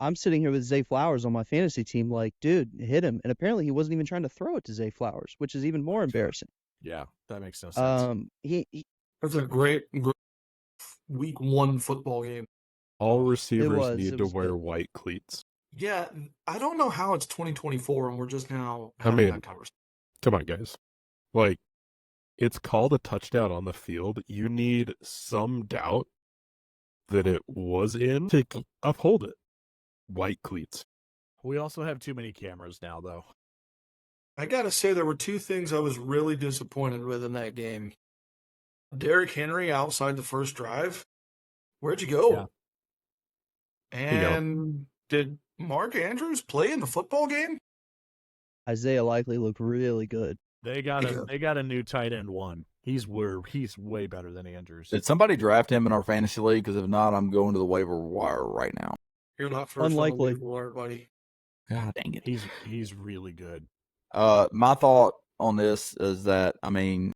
Speaker 7: I'm sitting here with Zay Flowers on my fantasy team like, dude, hit him. And apparently he wasn't even trying to throw it to Zay Flowers, which is even more embarrassing.
Speaker 4: Yeah, that makes no sense.
Speaker 10: That's a great week 1 football game.
Speaker 9: All receivers need
Speaker 7: it
Speaker 9: to
Speaker 7: was
Speaker 9: wear
Speaker 7: good.
Speaker 9: white cleats.
Speaker 10: Yeah, I don't know how it's 2024 and we're just now
Speaker 9: I
Speaker 10: having
Speaker 9: mean,
Speaker 10: that conversation.
Speaker 9: Come on, guys. Like, it's called a touchdown on the field. You need some doubt that it was in to uphold it. White cleats.
Speaker 4: We also have too many cameras now, though.
Speaker 10: I gotta say, there were 2 things I was really disappointed with in that game. Derrick Henry outside the first drive. Where'd you go?
Speaker 4: Yeah.
Speaker 10: And did Mark Andrews play in the football game?
Speaker 7: Isaiah Likely looked really good.
Speaker 4: They got a new tight end 1. He's way better than Andrews.
Speaker 8: Did somebody draft him in our fantasy league? Because if not, I'm going to the waiver wire right now.
Speaker 10: You're not first
Speaker 7: Unlikely.
Speaker 10: on the waiver, buddy.
Speaker 8: God dang it.
Speaker 4: He's really good.
Speaker 8: My thought on this is that, I mean,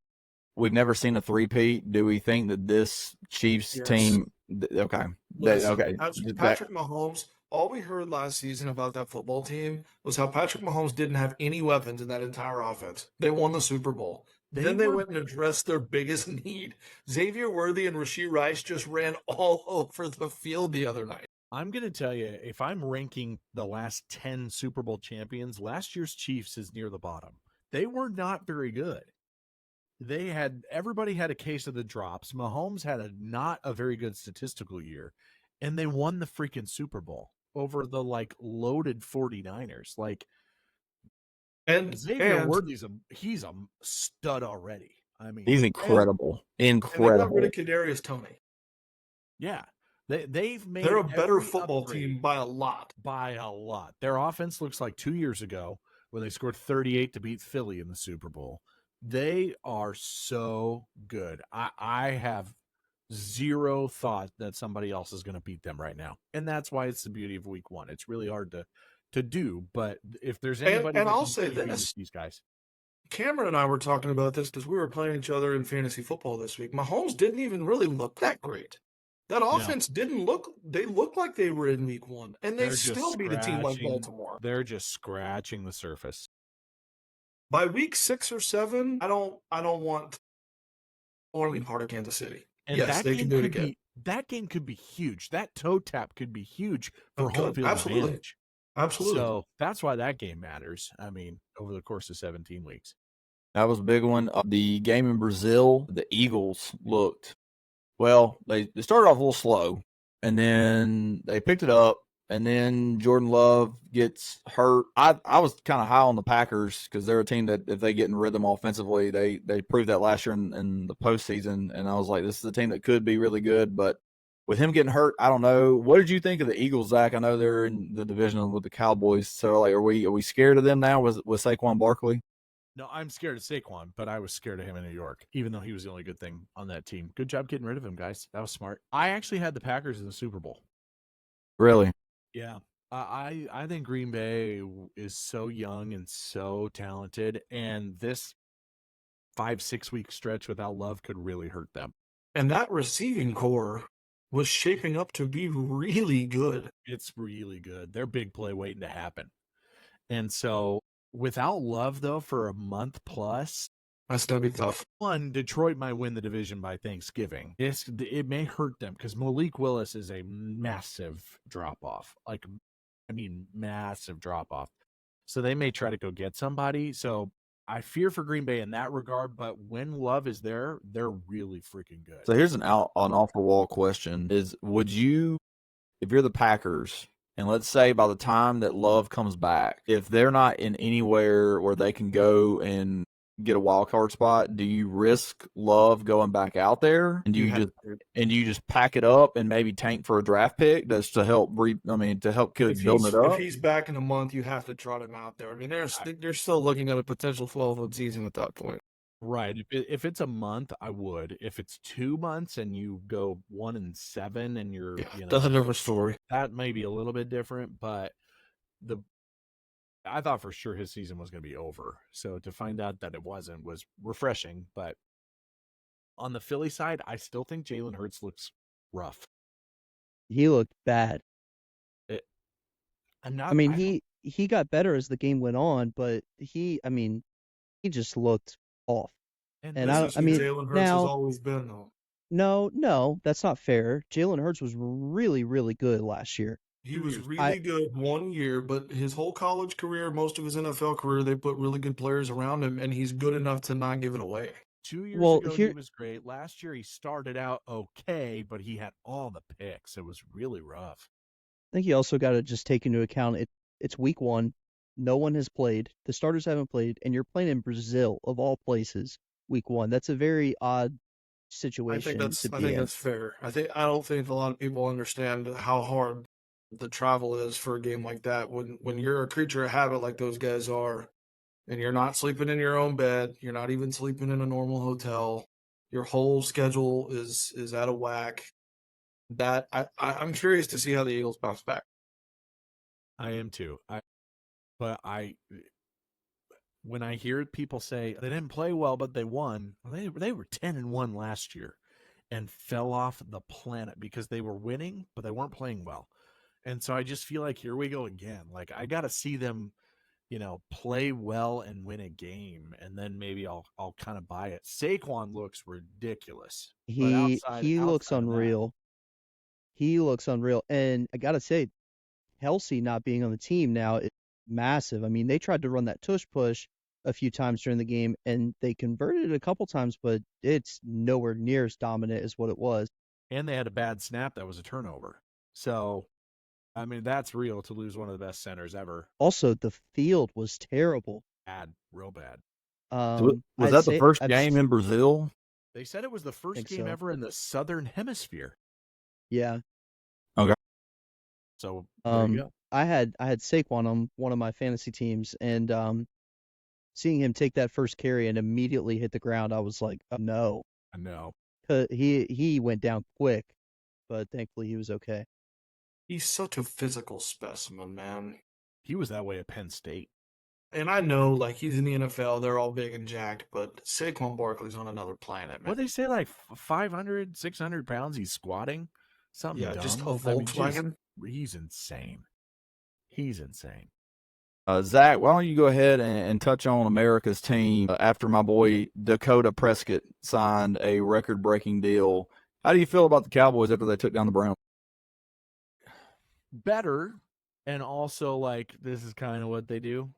Speaker 8: we've never seen a three-peat. Do we think that this Chiefs team? Okay.
Speaker 10: Listen,
Speaker 8: Okay.
Speaker 10: Patrick Mahomes, all we heard last season about that football team was how Patrick Mahomes didn't have any weapons in that entire offense. They won the Super Bowl. Then they went and addressed their biggest need. Xavier Worthy and Rashee Rice just ran all over the field the other night.
Speaker 4: I'm going to tell you, if I'm ranking the last 10 Super Bowl champions, last year's Chiefs is near the bottom. They were not very good. Everybody had a case of the drops. Mahomes had not a very good statistical year, and they won the freaking Super Bowl over the loaded 49ers.
Speaker 10: And
Speaker 4: Xavier Worthy's he's a stud already. I mean,
Speaker 8: he's incredible.
Speaker 10: And they got rid of Kadarius Toney.
Speaker 4: Yeah. They've made
Speaker 10: They're a better
Speaker 4: every
Speaker 10: football
Speaker 4: upgrade
Speaker 10: team by a lot.
Speaker 4: By a lot. Their offense looks like 2 years ago when they scored 38 to beat Philly in the Super Bowl. They are so good. I have zero thought that somebody else is going to beat them right now. And that's why it's the beauty of week 1. It's really hard to do, but if there's anybody
Speaker 10: and
Speaker 4: that
Speaker 10: I'll
Speaker 4: can
Speaker 10: say
Speaker 4: beat
Speaker 10: this.
Speaker 4: these guys.
Speaker 10: Cameron and I were talking about this because we were playing each other in fantasy football this week. Mahomes didn't even really look that great. That offense didn't look. They looked like they were in week 1, and they still beat a team like Baltimore.
Speaker 4: They're just scratching the surface.
Speaker 10: By week 6 or 7, I don't want to be part of Kansas City.
Speaker 4: And
Speaker 10: yes, they can do it again.
Speaker 4: That game could be huge. That toe tap could be huge for home field advantage.
Speaker 10: Absolutely.
Speaker 4: So that's why that game matters. I mean, over the course of 17 weeks.
Speaker 8: That was a big one. The game in Brazil, the Eagles looked, well, they started off a little slow, and then they picked it up, and then Jordan Love gets hurt. I was kind of high on the Packers because they're a team that if they get in rhythm offensively, they proved that last year in the postseason, and I was like, this is a team that could be really good, but with him getting hurt, I don't know. What did you think of the Eagles, Zach? I know they're in the division with the Cowboys. So, like, are we scared of them now with Saquon Barkley?
Speaker 4: No, I'm scared of Saquon, but I was scared of him in New York, even though he was the only good thing on that team. Good job getting rid of him, guys. That was smart. I actually had the Packers in the Super Bowl.
Speaker 8: Really?
Speaker 4: Yeah. I think Green Bay is so young and so talented, and this 5-6 week stretch without Love could really hurt them.
Speaker 10: And that receiving core was shaping up to be really good.
Speaker 4: It's really good. They're big play waiting to happen. And so without Love, though, for a month plus,
Speaker 10: that's going to be tough.
Speaker 4: One, Detroit might win the division by Thanksgiving. It may hurt them because Malik Willis is a massive drop-off. Like, I mean, massive drop-off. So they may try to go get somebody. So I fear for Green Bay in that regard, but when Love is there, they're really freaking good.
Speaker 8: So here's an off-the-wall question. Would you, if you're the Packers, and let's say by the time that Love comes back, if they're not in anywhere where they can go and get a wild card spot, do you risk Love going back out there, and do you just pack it up and maybe tank for a draft pick that's to help help kids building it up?
Speaker 10: If he's back in a month, you have to trot him out there. I mean, they're still looking at a potential 12-win season at that point.
Speaker 4: Right. If it's a month, I would. If it's 2 months and you go 1-7 and you're,
Speaker 10: that's a different story.
Speaker 4: That may be a little bit different, but I thought for sure his season was going to be over. So to find out that it wasn't was refreshing. But on the Philly side, I still think Jalen Hurts looks rough.
Speaker 7: He looked bad.
Speaker 4: He
Speaker 7: got better as the game went on, but he just looked off.
Speaker 10: And Jalen Hurts has always been, though.
Speaker 7: No, that's not fair. Jalen Hurts was really, really good last year.
Speaker 10: He was really good 1 year, but his whole college career, most of his NFL career, they put really good players around him, and he's good enough to not give it away.
Speaker 4: 2 years ago, he was great. Last year, he started out okay, but he had all the picks. It was really rough.
Speaker 7: I think you also got to just take into account it's week 1. No one has played. The starters haven't played, and you're playing in Brazil, of all places, week 1. That's a very odd situation.
Speaker 10: I think that's fair. I don't think a lot of people understand how hard the travel is for a game like that. When you're a creature of habit like those guys are, and you're not sleeping in your own bed, you're not even sleeping in a normal hotel, your whole schedule is out of whack. That I'm curious to see how the Eagles bounce back.
Speaker 4: I am too. When I hear people say they didn't play well, but they won, they were 10-1 last year and fell off the planet because they were winning, but they weren't playing well. And so I just feel like here we go again. Like I got to see them, play well and win a game, and then maybe I'll kind of buy it. Saquon looks ridiculous.
Speaker 7: He looks unreal. He looks unreal, and I gotta say, Kelsey not being on the team now is massive. I mean, they tried to run that tush push a few times during the game, and they converted it a couple times, but it's nowhere near as dominant as what it was.
Speaker 4: And they had a bad snap that was a turnover. So, I mean, that's real to lose one of the best centers ever.
Speaker 7: Also, the field was terrible.
Speaker 4: Bad, real bad.
Speaker 8: Was that the first game in Brazil?
Speaker 4: They said it was the first game ever in the Southern Hemisphere.
Speaker 7: Yeah.
Speaker 8: Okay.
Speaker 4: So, there you go.
Speaker 7: I had Saquon on one of my fantasy teams, and seeing him take that first carry and immediately hit the ground, I was like, oh, no.
Speaker 4: I know.
Speaker 7: He went down quick, but thankfully he was okay.
Speaker 10: He's such a physical specimen, man.
Speaker 4: He was that way at Penn State.
Speaker 10: And I know, like, he's in the NFL, they're all big and jacked, but Saquon Barkley's on another planet, man.
Speaker 4: What they say, like 500, 600 pounds he's squatting? Something dumb.
Speaker 10: Just a Volkswagen.
Speaker 4: He's insane. He's insane.
Speaker 8: Zach, why don't you go ahead and touch on America's team after my boy Dakota Prescott signed a record-breaking deal? How do you feel about the Cowboys after they took down the Browns?
Speaker 4: Better, and also like this is kind of what they do,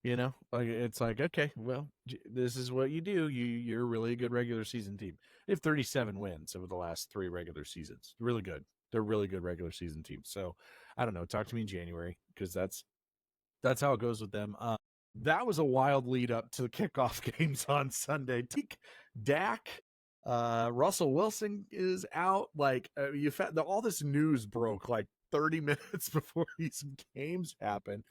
Speaker 4: like it's like, okay, well, this is what you do. You're a really good regular season team. They have 37 wins over the last 3 regular seasons. Really good. They're a really good regular season team. So I don't know. Talk to me in January because that's how it goes with them. That was a wild lead up to the kickoff games on Sunday. Dak Russell Wilson is out. Like all this news broke like 30 minutes before these games happened.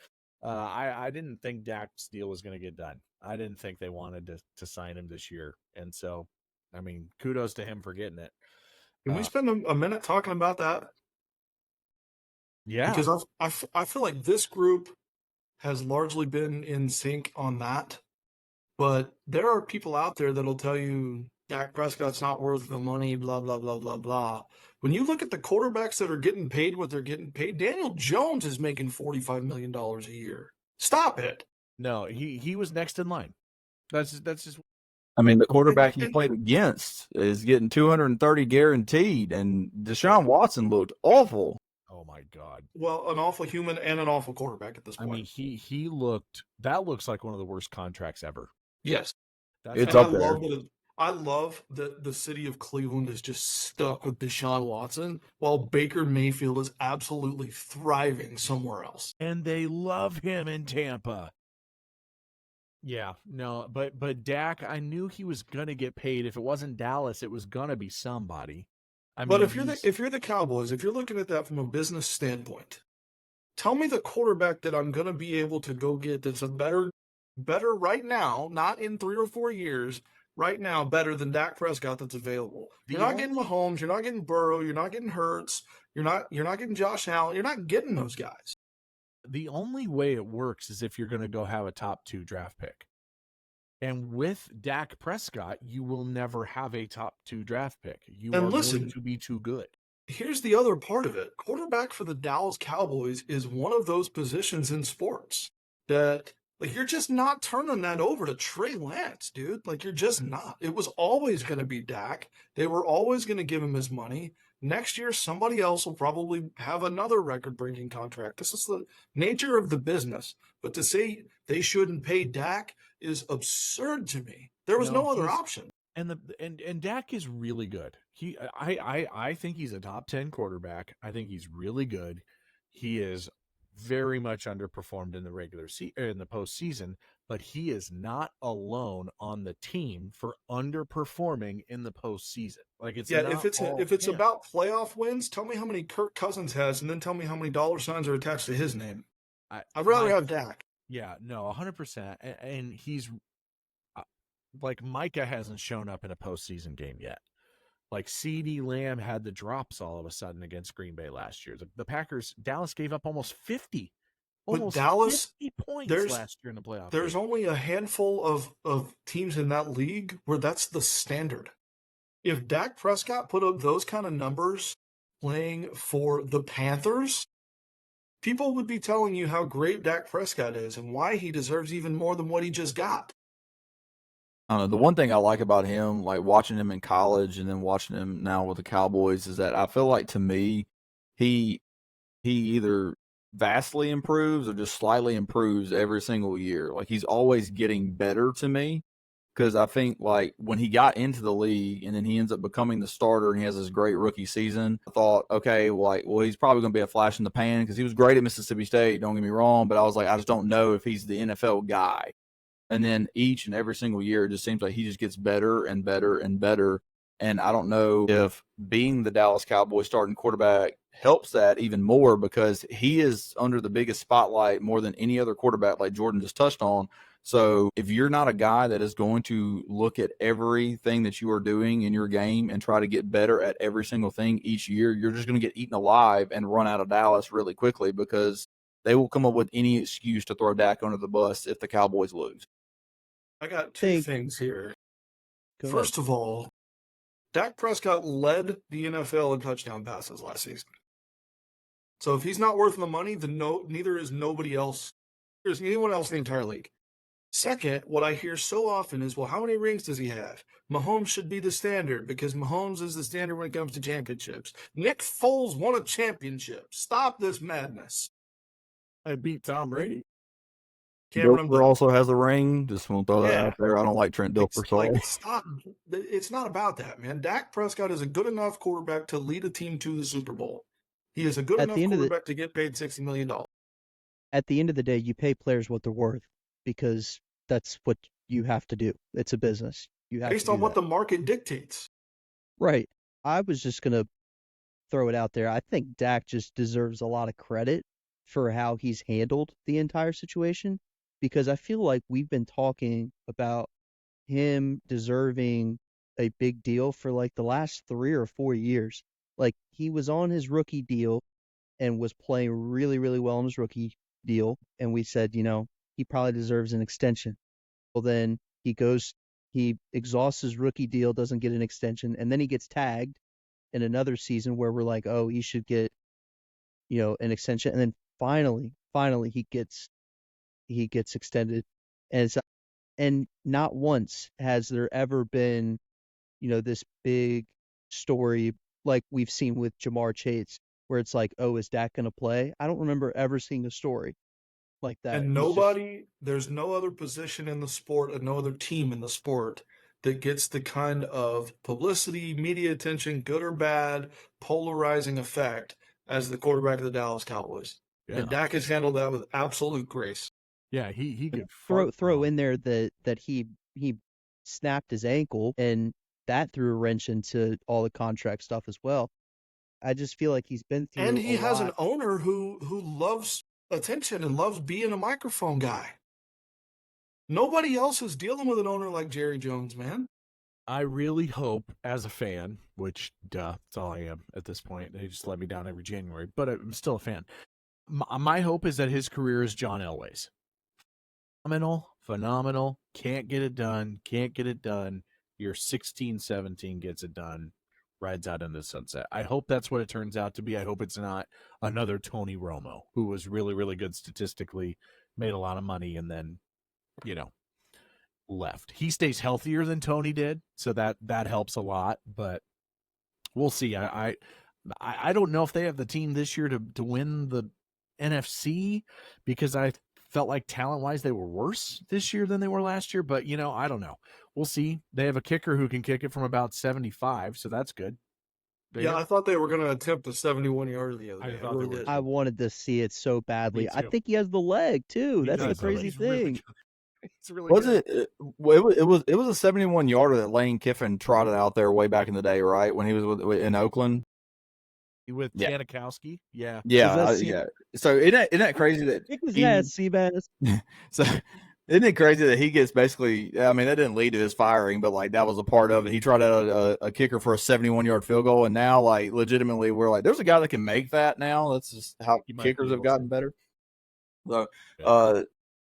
Speaker 4: I didn't think Dak's deal was going to get done. I didn't think they wanted to sign him this year, and so I mean, kudos to him for getting it.
Speaker 10: Can we spend a minute talking about that?
Speaker 4: Yeah,
Speaker 10: Because I feel like this group has largely been in sync on that, but there are people out there that'll tell you Dak Prescott's not worth the money, blah blah blah blah blah. When you look at the quarterbacks that are getting paid what they're getting paid, Daniel Jones is making $45 million a year. Stop it.
Speaker 4: no, he was next in line. That's just.
Speaker 8: I mean, the quarterback he played against is getting 230 guaranteed, and Deshaun Watson looked awful.
Speaker 4: Oh my God.
Speaker 10: Well, an awful human and an awful quarterback at this
Speaker 4: I
Speaker 10: point.
Speaker 4: mean, he looks like one of the worst contracts ever.
Speaker 10: Yes.
Speaker 8: It's
Speaker 10: And
Speaker 8: up there.
Speaker 10: I love that the city of Cleveland is just stuck with Deshaun Watson while Baker Mayfield is absolutely thriving somewhere else.
Speaker 4: And they love him in Tampa. Yeah, no, but Dak, I knew he was gonna get paid. If it wasn't Dallas, it was gonna be somebody. I
Speaker 10: But
Speaker 4: mean,
Speaker 10: if you're the Cowboys, if you're looking at that from a business standpoint, tell me the quarterback that I'm going to be able to go get that's a better right now, not in 3 or 4 years, right now, better than Dak Prescott that's available. You're not getting Mahomes, you're not getting Burrow, you're not getting Hurts, you're not getting Josh Allen, you're not getting those guys.
Speaker 4: the only way it works is if you're gonna go have a top 2 draft pick. And with Dak Prescott, you will never have a top 2 draft pick. You
Speaker 10: And
Speaker 4: are
Speaker 10: listen,
Speaker 4: going to be too good.
Speaker 10: Here's the other part of it. Quarterback for the Dallas Cowboys is one of those positions in sports that, like, you're just not turning that over to Trey Lance, dude. Like, you're just not. It was always going to be Dak. They were always going to give him his money. Next year, somebody else will probably have another record-breaking contract. This is the nature of the business. But to say they shouldn't pay Dak is absurd to me. There was no other option.
Speaker 4: And Dak is really good. I think he's a top 10 quarterback. I think he's really good. He is very much underperformed in the in the postseason, but he is not alone on the team for underperforming in the postseason. Like it's
Speaker 10: if it's about playoff wins, tell me how many Kirk Cousins has, and then tell me how many dollar signs are attached to his name. I'd rather have Dak.
Speaker 4: Yeah, no, 100%. And he's like Micah hasn't shown up in a postseason game yet. Like CeeDee Lamb had the drops all of a sudden against Green Bay last year. The Packers, Dallas gave up almost 50 points last year in the playoffs.
Speaker 10: There's only a handful of teams in that league where that's the standard. If Dak Prescott put up those kind of numbers playing for the Panthers, people would be telling you how great Dak Prescott is and why he deserves even more than what he just got.
Speaker 8: I don't know. The one thing I like about him, like watching him in college and then watching him now with the Cowboys, is that I feel like, to me, he either vastly improves or just slightly improves every single year. Like, he's always getting better to me, because I think, like, when he got into the league and then he ends up becoming the starter and he has this great rookie season, I thought, okay, well, he's probably going to be a flash in the pan, because he was great at Mississippi State, don't get me wrong, but I was like, I just don't know if he's the NFL guy. And then each and every single year, it just seems like he just gets better and better and better. And I don't know if being the Dallas Cowboys starting quarterback helps that even more, because he is under the biggest spotlight more than any other quarterback, like Jordan just touched on. So if you're not a guy that is going to look at everything that you are doing in your game and try to get better at every single thing each year, you're just going to get eaten alive and run out of Dallas really quickly, because they will come up with any excuse to throw Dak under the bus if the Cowboys lose.
Speaker 10: I got two things here. First of all, Dak Prescott led the NFL in touchdown passes last season. So if he's not worth the money, then neither is nobody else. There's anyone else in the entire league. Second, what I hear so often is, well, how many rings does he have? Mahomes should be the standard because Mahomes is the standard when it comes to championships. Nick Foles won a championship. Stop this madness.
Speaker 4: I beat Tom Brady.
Speaker 8: Dilfer also has a ring. Just want to throw that out there. I don't like Trent Dilfer.
Speaker 10: Stop. It's not about that, man. Dak Prescott is a good enough quarterback to lead a team to the Super Bowl. He is a good enough quarterback to get paid $60 million.
Speaker 7: At the end of the day, you pay players what they're worth, because that's what you have to do. It's a business. You have
Speaker 10: based
Speaker 7: to
Speaker 10: on
Speaker 7: do
Speaker 10: what
Speaker 7: that.
Speaker 10: the market dictates.
Speaker 7: Right. I was just gonna throw it out there. I think Dak just deserves a lot of credit for how he's handled the entire situation because I feel like we've been talking about him deserving a big deal for like the last 3 or 4 years. Like he was on his rookie deal and was playing really, really well on his rookie deal, and we said, he probably deserves an extension. Well, then he exhausts his rookie deal, doesn't get an extension, and then he gets tagged in another season where we're like, oh, he should get, an extension, and then finally he gets extended, and not once has there ever been, this big story like we've seen with Jamar Chase, where it's like, oh, is Dak going to play? I don't remember ever seeing a story like that.
Speaker 10: And there's no other position in the sport and no other team in the sport that gets the kind of publicity, media attention, good or bad, polarizing effect as the quarterback of the Dallas Cowboys.
Speaker 4: Yeah.
Speaker 10: And Dak has handled that with absolute grace.
Speaker 4: Yeah, he could
Speaker 7: throw in there that he snapped his ankle, and that threw a wrench into all the contract stuff as well. I just feel like he's been through.
Speaker 10: And he has
Speaker 7: lot.
Speaker 10: an owner who loves attention and loves being a microphone guy. Nobody else is dealing with an owner like Jerry Jones, man.
Speaker 4: I really hope, as a fan, which, that's all I am at this point. They just let me down every January, but I'm still a fan. My hope is that his career is John Elway's. Phenomenal. Can't get it done. You're 16, 17, gets it done. Rides out into the sunset. I hope that's what it turns out to be. I hope it's not another Tony Romo, who was really, really good statistically, made a lot of money, and then, left. He stays healthier than Tony did, so that helps a lot. But we'll see. I don't know if they have the team this year to win the NFC, because I felt like talent-wise they were worse this year than they were last year. But, I don't know. We'll see. They have a kicker who can kick it from about 75, so that's good.
Speaker 10: I thought they were going to attempt a 71-yarder the other day.
Speaker 7: I wanted to see it so badly. I think he has the leg, too. That's the crazy thing.
Speaker 8: Was it? It was a 71-yarder that Lane Kiffin trotted out there way back in the day, right? When he was in Oakland.
Speaker 4: With Janikowski, yeah.
Speaker 8: So isn't that crazy that
Speaker 7: Seabass?
Speaker 8: So isn't it crazy that he gets basically? I mean, that didn't lead to his firing, but like that was a part of it. He tried out a kicker for a 71-yard field goal, and now like legitimately, we're like, there's a guy that can make that now. That's just how kickers have gotten better. So,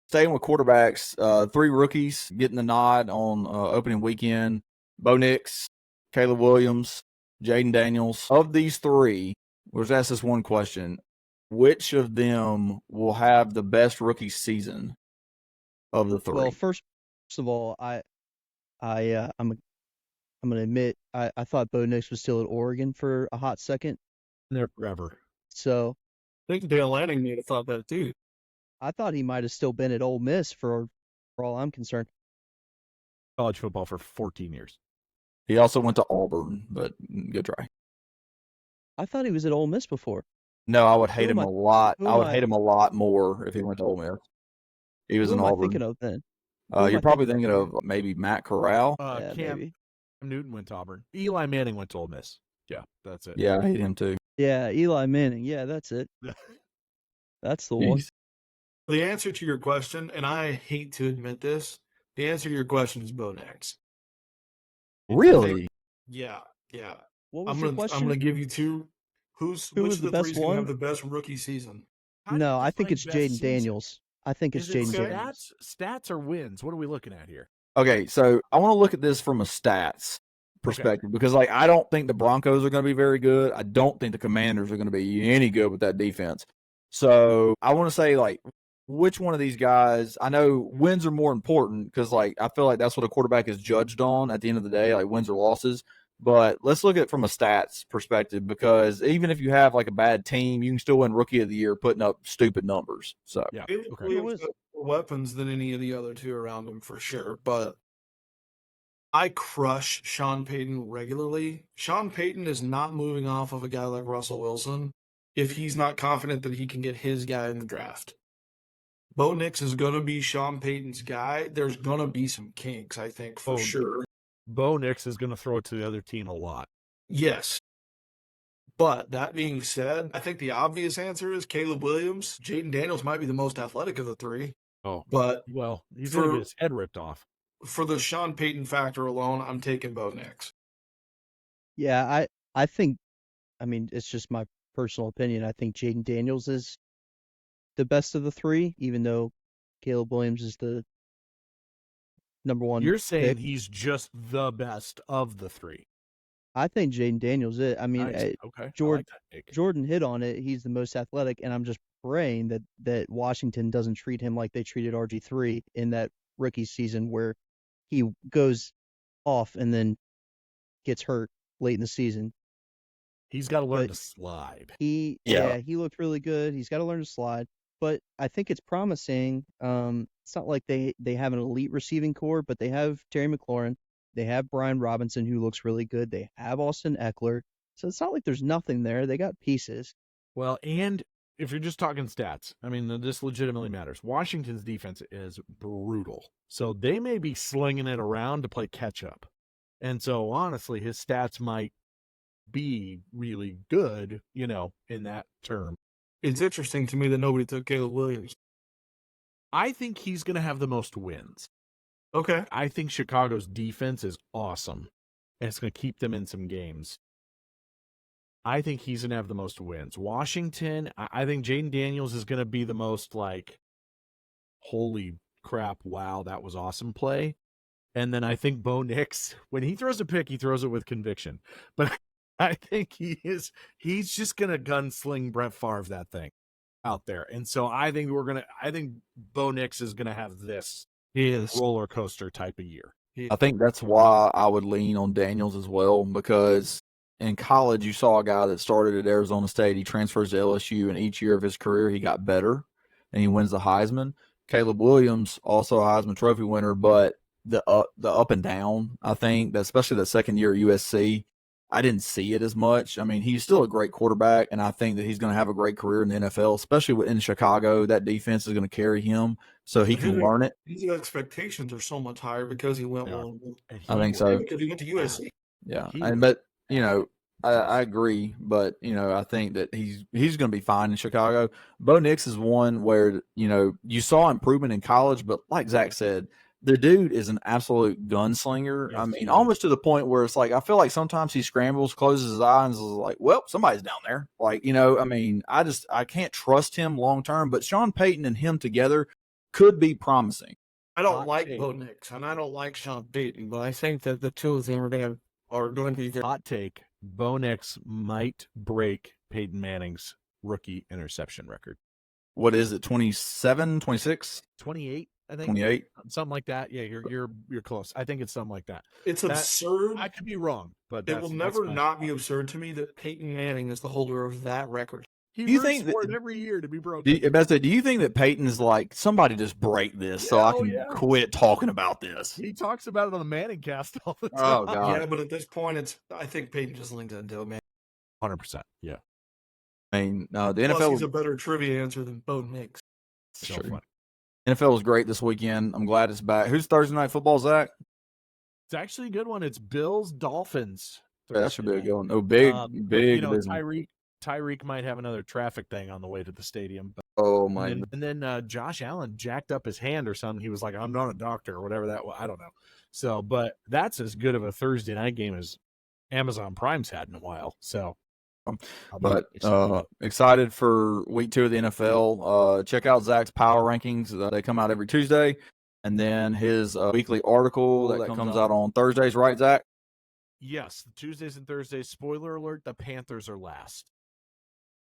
Speaker 8: staying with quarterbacks, 3 rookies getting the nod on opening weekend: Bo Nix, Caleb Williams, Jaden Daniels. Of these 3, let's ask this one question: which of them will have the best rookie season of the 3?
Speaker 7: Well, first of all, I'm gonna admit I thought Bo Nix was still at Oregon for a hot second.
Speaker 4: There forever.
Speaker 7: So
Speaker 10: I think Dale Lanning may have thought that too.
Speaker 7: I thought he might have still been at Ole Miss for all I'm concerned.
Speaker 4: College football for 14 years.
Speaker 8: He also went to Auburn, but good try.
Speaker 7: I thought he was at Ole Miss before.
Speaker 8: No, I would hate him a lot. I would hate him a lot more if he went to Ole Miss. He was in Auburn.
Speaker 7: Who am I thinking of then?
Speaker 8: You're probably thinking of maybe Matt Corral.
Speaker 7: Maybe.
Speaker 4: Cam Newton went to Auburn. Eli Manning went to Ole Miss. Yeah, that's it.
Speaker 8: Yeah, I hate him too.
Speaker 7: Yeah, Eli Manning. Yeah, that's it. That's the one.
Speaker 10: The answer to your question, and I hate to admit this, the answer to your question is Bo Nix.
Speaker 8: Really?
Speaker 10: Yeah.
Speaker 7: What was your question?
Speaker 10: I'm going to give you 2.
Speaker 7: Who
Speaker 10: which
Speaker 7: was
Speaker 10: of
Speaker 7: the
Speaker 10: the
Speaker 7: best
Speaker 10: 3's going to
Speaker 7: one?
Speaker 10: have the best rookie season?
Speaker 7: No, I think it's Jaden Daniels. I think it's Jaden Daniels.
Speaker 4: Stats or wins? What are we looking at here?
Speaker 8: Okay, so I want to look at this from a stats perspective because, like, I don't think the Broncos are going to be very good. I don't think the Commanders are going to be any good with that defense. So I want to say, like, which one of these guys? I know wins are more important because, like, I feel like that's what a quarterback is judged on at the end of the day, like wins or losses. But let's look at it from a stats perspective because even if you have like a bad team, you can still win Rookie of the Year putting up stupid numbers. So
Speaker 4: yeah,
Speaker 10: Williams got more weapons than any of the other 2 around him for sure. But I crush Sean Payton regularly. Sean Payton is not moving off of a guy like Russell Wilson if he's not confident that he can get his guy in the draft. Bo Nix is going to be Sean Payton's guy. There's going to be some kinks, I think, for sure.
Speaker 4: Bo Nix is going to throw it to the other team a lot.
Speaker 10: Yes. But that being said, I think the obvious answer is Caleb Williams. Jaden Daniels might be the most athletic of the three.
Speaker 4: Oh,
Speaker 10: But
Speaker 4: well, he's going to
Speaker 10: for
Speaker 4: get his head ripped off.
Speaker 10: for the Sean Payton factor alone, I'm taking Bo Nix.
Speaker 7: Yeah, I think, I mean, it's just my personal opinion. I think Jaden Daniels is the best of the three, even though Caleb Williams is the number one
Speaker 4: You're saying
Speaker 7: pick.
Speaker 4: he's just the best of the three.
Speaker 7: I think Jaden Daniels is. I mean,
Speaker 4: Nice. Okay. I
Speaker 7: Jordan
Speaker 4: like that take.
Speaker 7: Jordan hit on it. He's the most athletic, and I'm just praying that Washington doesn't treat him like they treated RG3 in that rookie season where he goes off and then gets hurt late in the season.
Speaker 4: He's got to learn
Speaker 7: But
Speaker 4: to slide.
Speaker 7: he looked really good. He's got to learn to slide, but I think it's promising. It's not like they have an elite receiving core, but they have Terry McLaurin, they have Brian Robinson who looks really good. They have Austin Eckler, so it's not like there's nothing there. They got pieces.
Speaker 4: Well, and if you're just talking stats, I mean, this legitimately matters. Washington's defense is brutal. So they may be slinging it around to play catch up. And so, honestly, his stats might be really good, in that term.
Speaker 10: It's interesting to me that nobody took Caleb Williams.
Speaker 4: I think he's going to have the most wins.
Speaker 10: Okay.
Speaker 4: I think Chicago's defense is awesome, and it's going to keep them in some games. I think he's going to have the most wins. Washington, I think Jaden Daniels is going to be the most holy crap, wow, that was awesome play. And then I think Bo Nix, when he throws a pick, he throws it with conviction. But I think he's just going to gunsling Brett Favre that thing out there. And so I think Bo Nix is going to have this roller coaster type of year.
Speaker 8: I think that's why I would lean on Daniels as well, because in college you saw a guy that started at Arizona State. He transfers to LSU, and each year of his career he got better, and he wins the Heisman. Caleb Williams, also a Heisman Trophy winner, but the up and down, I think, especially that second year at USC, I didn't see it as much. I mean, he's still a great quarterback, and I think that he's going to have a great career in the NFL, especially in Chicago. That defense is going to carry him, so he can learn it.
Speaker 10: His expectations are so much higher because he went well.
Speaker 8: I think so.
Speaker 10: Because he went to USC.
Speaker 8: Yeah, but I agree, but I think that he's going to be fine in Chicago. Bo Nix is one where you saw improvement in college, but like Zach said, the dude is an absolute gunslinger.
Speaker 4: Yes,
Speaker 8: I mean, almost to the point where it's like I feel like sometimes he scrambles, closes his eyes, and is like, "Well, somebody's down there." I mean, I can't trust him long term. But Sean Payton and him together could be promising.
Speaker 10: I don't like Bo Nix, and I don't like Sean Payton, but I think that the two of them are going to be good.
Speaker 4: Hot take, Bo Nix might break Peyton Manning's rookie interception record.
Speaker 8: What is it, 27, 26?
Speaker 4: 28, I think.
Speaker 8: 28?
Speaker 4: Something like that. Yeah, you're close. I think it's something like that.
Speaker 10: It's absurd.
Speaker 4: I could be wrong, but
Speaker 10: it will never not be absurd to me that Peyton Manning is the holder of that record.
Speaker 4: He
Speaker 8: Do you
Speaker 4: roots
Speaker 8: think
Speaker 4: for
Speaker 8: that-
Speaker 4: it every year to be broken.
Speaker 8: Do you think that Peyton is like, somebody just break this so I can quit talking about this?
Speaker 4: He talks about it on the Manning cast all the time.
Speaker 8: Oh, God.
Speaker 10: Yeah, but at this point, I think Peyton just linked into it, man.
Speaker 4: 100%. Yeah.
Speaker 8: I mean, the
Speaker 10: Plus,
Speaker 8: NFL
Speaker 10: he's a better trivia answer than Bo Nix.
Speaker 4: So
Speaker 8: True.
Speaker 4: funny.
Speaker 8: NFL was great this weekend. I'm glad it's back. Who's Thursday Night Football, Zach?
Speaker 4: It's actually a good one. It's Bills Dolphins.
Speaker 8: Yeah, that should be a good one. Oh, big.
Speaker 4: Tyreek might have another traffic thing on the way to the stadium. But,
Speaker 8: Oh, my.
Speaker 4: and then Josh Allen jacked up his hand or something. He was like, "I'm not a doctor," or whatever that was. I don't know. So, but that's as good of a Thursday night game as Amazon Prime's had in a while. So,
Speaker 8: But excited for week 2 of the NFL. Check out Zach's power rankings. They come out every Tuesday. And then his weekly article that comes out on Thursdays, right, Zach?
Speaker 4: yes, Tuesdays and Thursdays. Spoiler alert: the Panthers are last.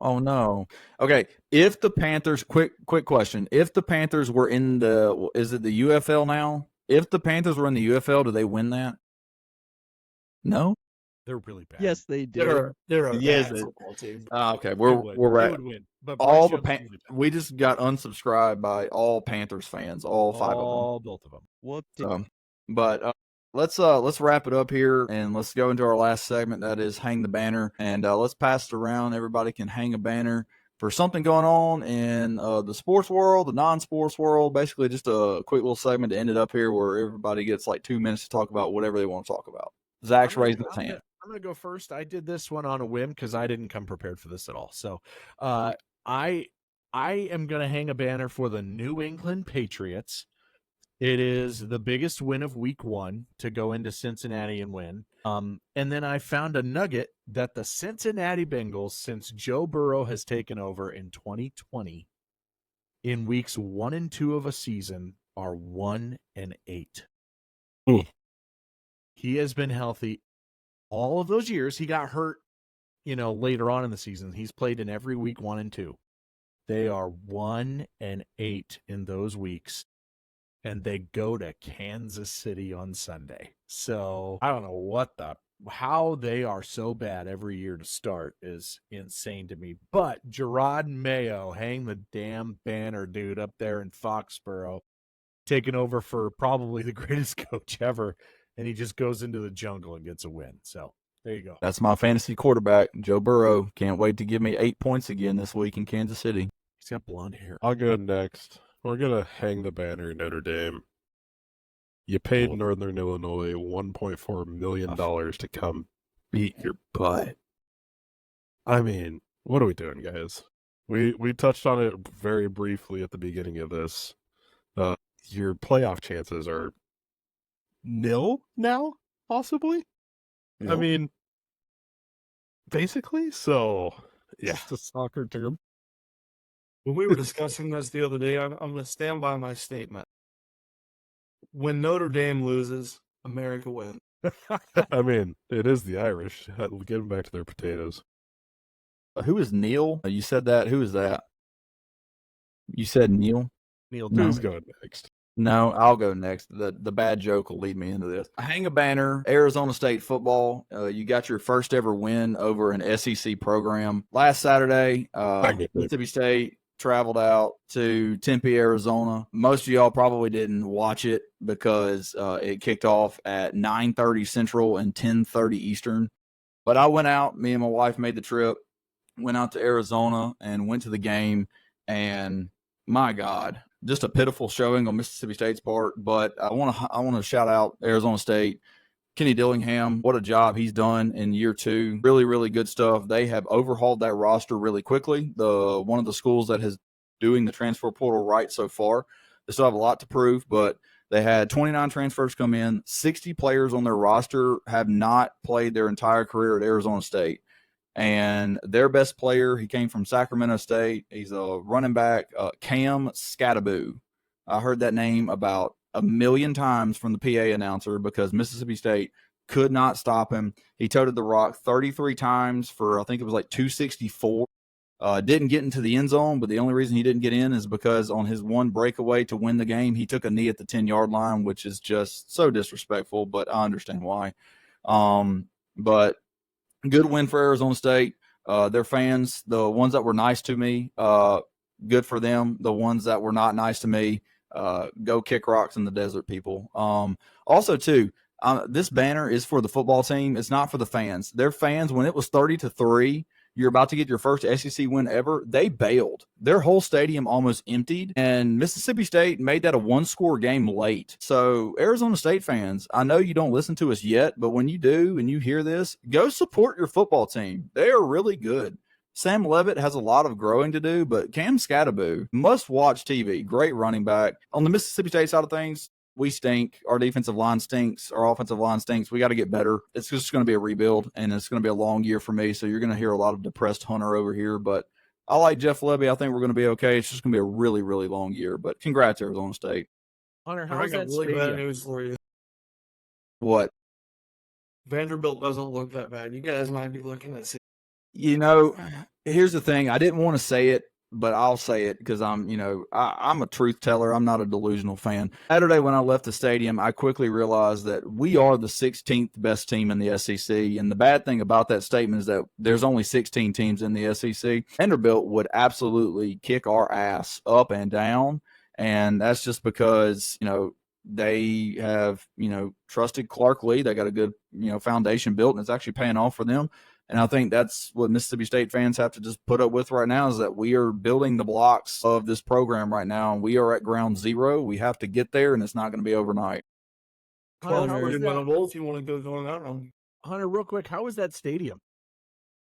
Speaker 8: Oh, no. Okay, if the Panthers, quick question. If the Panthers were in is it the UFL now? If the Panthers were in the UFL, do they win that? No?
Speaker 4: They're really bad.
Speaker 7: Yes, they did.
Speaker 10: They're a
Speaker 8: Yes,
Speaker 10: bad
Speaker 8: it-
Speaker 10: football team.
Speaker 8: Okay,
Speaker 4: They
Speaker 8: we're
Speaker 4: would
Speaker 8: at
Speaker 4: win. But
Speaker 8: all
Speaker 4: Bryce
Speaker 8: the
Speaker 4: Young's really bad.
Speaker 8: we just got unsubscribed by all Panthers fans, all 5 of them.
Speaker 4: All both of them.
Speaker 7: Whoop.
Speaker 8: But let's wrap it up here and let's go into our last segment. That is hang the banner, and let's pass it around. Everybody can hang a banner for something going on in the sports world, the non-sports world. Basically, just a quick little segment to end it up here, where everybody gets like 2 minutes to talk about whatever they want to talk about. Zach's raising his hand.
Speaker 4: I'm gonna go first. I did this one on a whim because I didn't come prepared for this at all. So, I am gonna hang a banner for the New England Patriots. It is the biggest win of Week 1 to go into Cincinnati and win. And then I found a nugget that the Cincinnati Bengals, since Joe Burrow has taken over in 2020, in weeks 1 and 2 of a season, are 1-8. He has been healthy all of those years. He got hurt, later on in the season. He's played in every week 1 and 2. They are 1-8 in those weeks, and they go to Kansas City on Sunday. So I don't know how they are so bad every year to start is insane to me. But Gerard Mayo, hang the damn banner, dude, up there in Foxborough, taking over for probably the greatest coach ever. And he just goes into the jungle and gets a win. So there you go.
Speaker 8: That's my fantasy quarterback, Joe Burrow. Can't wait to give me 8 points again this week in Kansas City.
Speaker 4: He's got blonde hair.
Speaker 9: I'll go next. We're going to hang the banner Notre Dame. You paid Northern Illinois $1.4 million to come beat your butt. I mean, what are we doing, guys? We touched on it very briefly at the beginning of this. Your playoff chances are nil now, possibly?
Speaker 8: Yep.
Speaker 9: I mean, basically, so, yeah, it's a soccer term.
Speaker 10: When we were discussing this the other day, I'm going to stand by my statement. When Notre Dame loses, America wins.
Speaker 9: I mean, it is the Irish. Get them back to their potatoes.
Speaker 8: Who is Neil? You said that. Who is that? You said Neil?
Speaker 4: Neil
Speaker 9: Who's
Speaker 4: Diamond.
Speaker 9: going next?
Speaker 8: No, I'll go next. The bad joke will lead me into this. Hang a banner, Arizona State football. You got your first ever win over an SEC program. Last Saturday, Mississippi State traveled out to Tempe, Arizona. Most of y'all probably didn't watch it because it kicked off at 9:30 Central and 10:30 Eastern. But I went out, me and my wife made the trip, went out to Arizona and went to the game, and my God, just a pitiful showing on Mississippi State's part. But I want to shout out Arizona State. Kenny Dillingham, what a job he's done in year 2. Really, really good stuff. They have overhauled that roster really quickly. One of the schools that has doing the transfer portal right so far. They still have a lot to prove, but they had 29 transfers come in. 60 players on their roster have not played their entire career at Arizona State. And their best player, he came from Sacramento State. He's a running back, Cam Skattebo. I heard that name about 1 million times from the PA announcer because Mississippi State could not stop him. He toted the rock 33 times for, I think it was like 264. Didn't get into the end zone, but the only reason he didn't get in is because on his one breakaway to win the game, he took a knee at the 10-yard line, which is just so disrespectful, but I understand why. But good win for Arizona State. Their fans, the ones that were nice to me, good for them. The ones that were not nice to me, go kick rocks in the desert, people. Also, too, this banner is for the football team. It's not for the fans. Their fans, when it was 30-3, you're about to get your first SEC win ever, they bailed. Their whole stadium almost emptied, and Mississippi State made that a one-score game late. So, Arizona State fans, I know you don't listen to us yet, but when you do and you hear this, go support your football team. They are really good. Sam Levitt has a lot of growing to do, but Cam Skattebo, must-watch TV. Great running back. On the Mississippi State side of things, we stink. Our defensive line stinks. Our offensive line stinks. We got to get better. It's just going to be a rebuild, and it's going to be a long year for me, so you're going to hear a lot of depressed Hunter over here. But I like Jeff Lebby. I think we're going to be okay. It's just going to be a really, really long year. But congrats, Arizona State.
Speaker 4: Hunter,
Speaker 10: I
Speaker 4: how's
Speaker 10: got
Speaker 4: that
Speaker 10: really bad
Speaker 4: stadium?
Speaker 10: news for you.
Speaker 8: What?
Speaker 10: Vanderbilt doesn't look that bad. You guys might be looking at.
Speaker 8: You know, here's the thing. I didn't want to say it, but I'll say it because I'm a truth teller. I'm not a delusional fan. Saturday when I left the stadium, I quickly realized that we are the 16th best team in the SEC. And the bad thing about that statement is that there's only 16 teams in the SEC. Vanderbilt would absolutely kick our ass up and down. And that's just because, they have, trusted Clark Lee. They got a good, foundation built, and it's actually paying off for them. And I think that's what Mississippi State fans have to just put up with right now is that we are building the blocks of this program right now, and we are at ground zero. We have to get there, and it's not going to be overnight.
Speaker 10: 12 years winnable if you want to go going out on.
Speaker 4: Hunter, real quick, how was that stadium?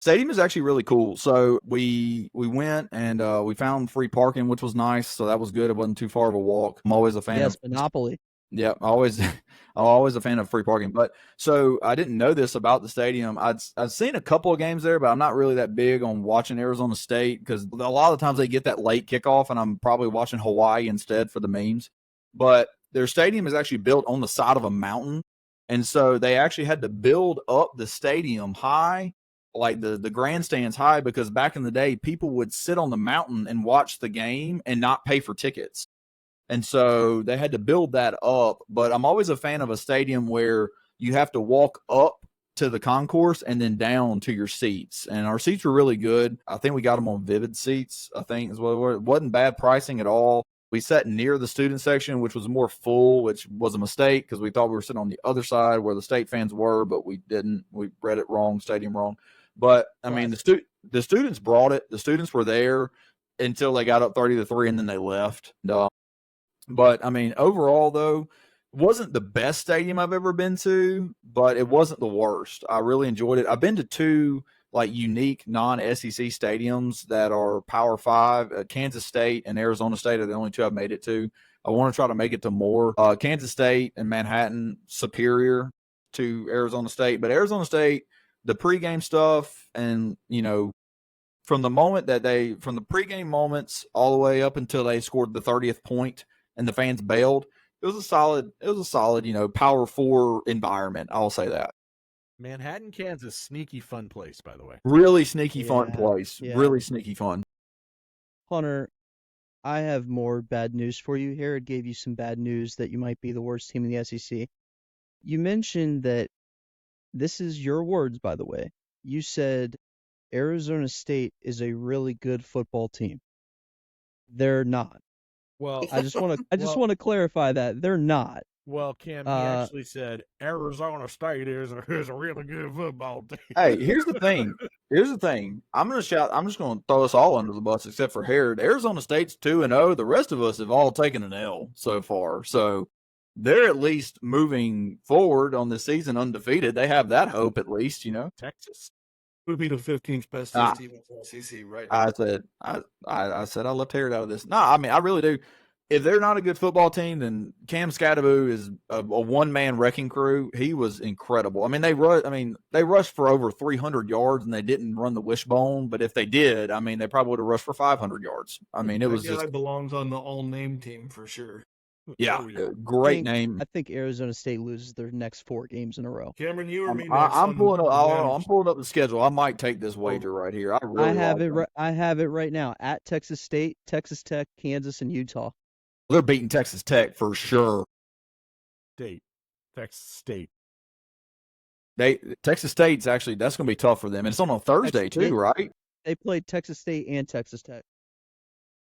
Speaker 8: Stadium is actually really cool. So we went and we found free parking, which was nice. So that was good. It wasn't too far of a walk. I'm always a fan
Speaker 7: Yes,
Speaker 8: of
Speaker 7: Monopoly.
Speaker 8: Yeah, I'm always a fan of free parking. But so I didn't know this about the stadium. I'd seen a couple of games there, but I'm not really that big on watching Arizona State because a lot of the times they get that late kickoff, and I'm probably watching Hawaii instead for the memes. But their stadium is actually built on the side of a mountain, and so they actually had to build up the stadium high, like the grandstands high, because back in the day, people would sit on the mountain and watch the game and not pay for tickets. And so they had to build that up. But I'm always a fan of a stadium where you have to walk up to the concourse and then down to your seats. And our seats were really good. I think we got them on Vivid seats, I think as well. It wasn't bad pricing at all. We sat near the student section, which was more full, which was a mistake because we thought we were sitting on the other side where the state fans were, but we didn't. We read it wrong, stadium wrong. But I mean, the students brought it. The students were there until they got up 30-3, and then they left. But I mean, overall though, wasn't the best stadium I've ever been to, but it wasn't the worst. I really enjoyed it. I've been to two like unique non-SEC stadiums that are Power 5. Kansas State and Arizona State are the only two I've made it to. I want to try to make it to more. Kansas State and Manhattan, superior to Arizona State, but Arizona State, the pregame stuff, and from the pregame moments all the way up until they scored the 30th point and the fans bailed, it was a solid, Power 4 environment. I'll say that.
Speaker 4: Manhattan, Kansas, sneaky fun place, by the way.
Speaker 8: Really sneaky fun place.
Speaker 7: Yeah.
Speaker 8: Really sneaky fun.
Speaker 7: Hunter, I have more bad news for you. Herod gave you some bad news that you might be the worst team in the SEC. You mentioned that, this is your words, by the way. You said Arizona State is a really good football team. They're not.
Speaker 4: Well,
Speaker 7: I just want to clarify that they're not.
Speaker 4: Well, Cam, he actually said Arizona State is a really good football team.
Speaker 8: Hey, here's the thing. I'm just going to throw us all under the bus except for Herod. Arizona State's 2-0. The rest of us have all taken an L so far. So they're at least moving forward on this season undefeated. They have that hope at least,
Speaker 4: Texas
Speaker 10: would be the 15th best team in the SEC right now.
Speaker 8: I said I left Herod out of this. No, I mean, I really do. If they're not a good football team, then Cam Scadaboo is a one-man wrecking crew. He was incredible. I mean, they rushed for over 300 yards, and they didn't run the wishbone. But if they did, I mean, they probably would have rushed for 500 yards. I mean, it was
Speaker 10: just. That guy belongs on the all-name team for sure.
Speaker 8: Yeah, great name.
Speaker 7: I think Arizona State loses their next 4 games in a row.
Speaker 10: Cameron, you or me?
Speaker 8: I'm pulling up the schedule. I might take this wager right here. I
Speaker 7: have it right now. At Texas State, Texas Tech, Kansas, and Utah.
Speaker 8: They're beating Texas Tech for sure.
Speaker 4: Texas State.
Speaker 8: Texas State's actually, that's going to be tough for them. And it's on a Thursday too, right?
Speaker 7: They played Texas State and Texas Tech.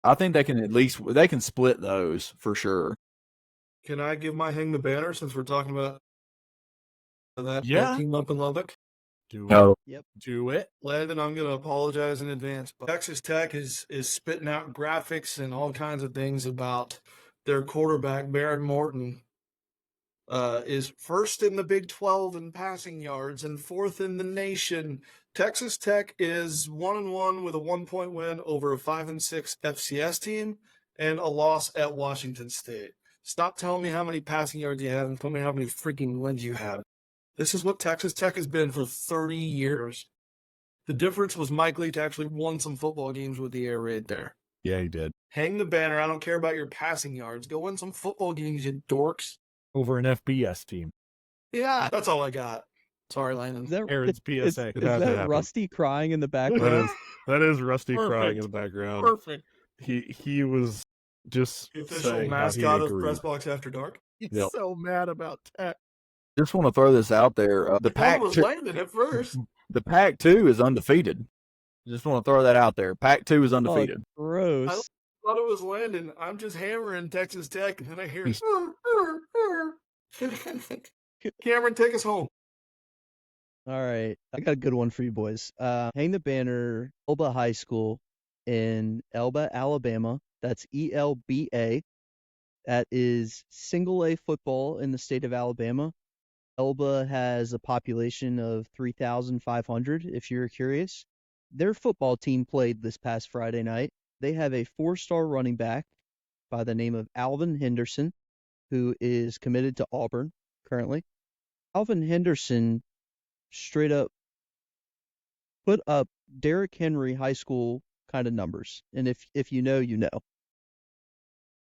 Speaker 8: I think they can split those for sure.
Speaker 10: Can I give my hang the banner since we're talking about that team up in Lubbock?
Speaker 4: Do it.
Speaker 10: Landon, I'm going to apologize in advance, but Texas Tech is spitting out graphics and all kinds of things about their quarterback, Baron Morton, is first in the Big 12 in passing yards and 4th in the nation. Texas Tech is 1-1 with a 1-point win over a 5-6 FCS team and a loss at Washington State. Stop telling me how many passing yards you have and tell me how many freaking wins you have. This is what Texas Tech has been for 30 years. The difference was Mike Leach actually won some football games with the air raid there.
Speaker 4: Yeah, he did.
Speaker 10: Hang the banner. I don't care about your passing yards. Go win some football games, you dorks.
Speaker 4: Over an FBS team.
Speaker 10: Yeah, that's all I got. Sorry, Landon.
Speaker 4: Aaron's PSA.
Speaker 7: Is that Rusty crying in the background?
Speaker 9: That is Rusty crying in the background.
Speaker 4: Perfect.
Speaker 9: He was just
Speaker 10: the official mascot of Press Box After Dark.
Speaker 4: He's so mad about Tech.
Speaker 8: Just want to throw this out there. The Pac-2
Speaker 10: Landon at first.
Speaker 8: The Pac-2 is undefeated. Just want to throw that out there. Pac-2 is undefeated.
Speaker 7: Oh, gross.
Speaker 10: I thought it was Landon. I'm just hammering Texas Tech, and then I hear Cameron, take us home.
Speaker 7: All right. I got a good one for you boys. Hang the banner, Elba High School in Elba, Alabama. That's ELBA. That is single A football in the state of Alabama. Elba has a population of 3,500, if you're curious. Their football team played this past Friday night. They have a 4-star running back by the name of Alvin Henderson, who is committed to Auburn currently. Alvin Henderson straight up put up Derrick Henry high school kind of numbers. And if you know, you know.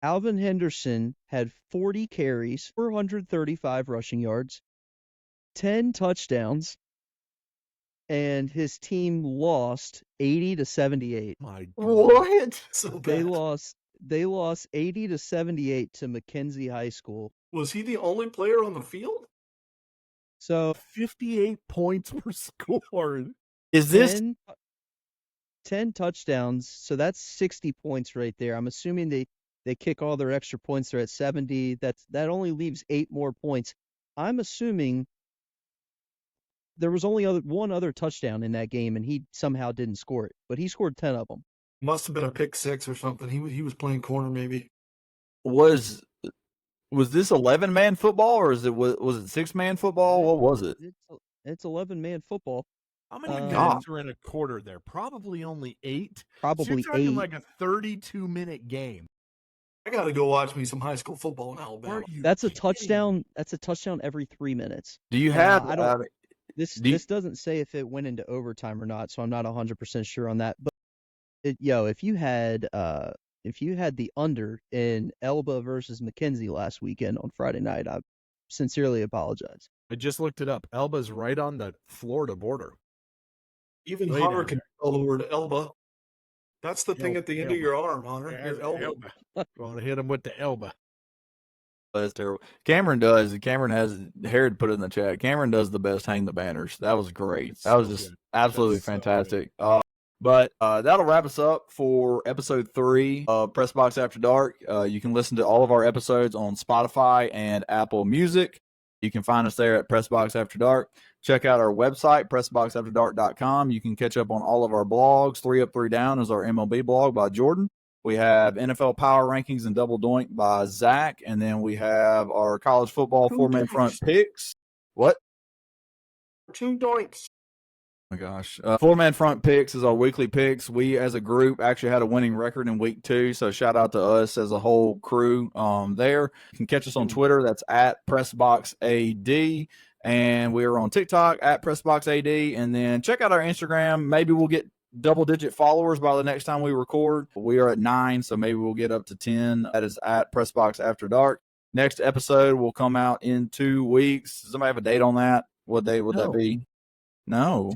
Speaker 7: Alvin Henderson had 40 carries, 435 rushing yards, 10 touchdowns, and his team lost 80-78.
Speaker 4: My
Speaker 8: What?
Speaker 10: So
Speaker 7: They
Speaker 10: bad.
Speaker 7: lost 80-78 to Mackenzie High School.
Speaker 10: Was he the only player on the field?
Speaker 7: So
Speaker 4: 58 points were scored.
Speaker 8: Is this
Speaker 7: 10 touchdowns, so that's 60 points right there. I'm assuming they kick all their extra points. They're at 70. That only leaves 8 more points. I'm assuming there was only one other touchdown in that game, and he somehow didn't score it, but he scored 10 of them.
Speaker 10: Must have been a pick six or something. He was playing corner maybe.
Speaker 8: was this 11-man football or was it 6-man football? What was it?
Speaker 7: It's 11-man football.
Speaker 4: How many
Speaker 7: God.
Speaker 4: minutes are in a quarter there? Probably only 8. So
Speaker 7: Probably
Speaker 4: you're talking
Speaker 7: 8.
Speaker 4: like a 32-minute game.
Speaker 10: I got to go watch me some high school football in Alabama.
Speaker 4: Are you
Speaker 7: That's a
Speaker 4: kidding?
Speaker 7: touchdown. That's a touchdown every 3 minutes.
Speaker 8: Do you have?
Speaker 7: I don't- This
Speaker 8: Do you-
Speaker 7: this doesn't say if it went into overtime or not, so I'm not 100% sure on that. But if you had the under in Elba versus Mackenzie last weekend on Friday night, I sincerely apologize.
Speaker 4: I just looked it up. Elba's right on the Florida border.
Speaker 10: Even
Speaker 4: Way
Speaker 10: Hunter
Speaker 4: down
Speaker 10: can spell the word elbow. That's the thing
Speaker 4: El-
Speaker 10: at the end
Speaker 4: elbow.
Speaker 10: of your arm, Hunter. Your elbow.
Speaker 4: Going to hit him with the elbow.
Speaker 8: That's terrible. Cameron does. Cameron has. Herod put it in the chat. Cameron does the best hang the banners. That was great.
Speaker 4: That's
Speaker 8: That was
Speaker 4: so
Speaker 8: just
Speaker 4: good.
Speaker 8: absolutely
Speaker 4: That's so
Speaker 8: fantastic. But that'll wrap us up for episode 3 of Press Box After Dark. You can listen to all of our episodes on Spotify and Apple Music. You can find us there at Press Box After Dark. Check out our website, pressboxafterdark.com. You can catch up on all of our blogs. 3 Up, 3 Down is our MLB blog by Jordan. We have NFL Power Rankings and Double Doink by Zach. And then we have our college football 4-man front picks. What?
Speaker 10: 2 doinks.
Speaker 8: Oh my gosh. 4-man front picks is our weekly picks. We as a group actually had a winning record in week 2. So shout out to us as a whole crew there. You can catch us on Twitter. That's at PressBoxAD. And we are on TikTok at PressBoxAD. And then check out our Instagram. Maybe we'll get double-digit followers by the next time we record. We are at 9, so maybe we'll get up to 10. That is at PressBox After Dark. Next episode will come out in 2 weeks. Does somebody have a date on that? What date would that be? No.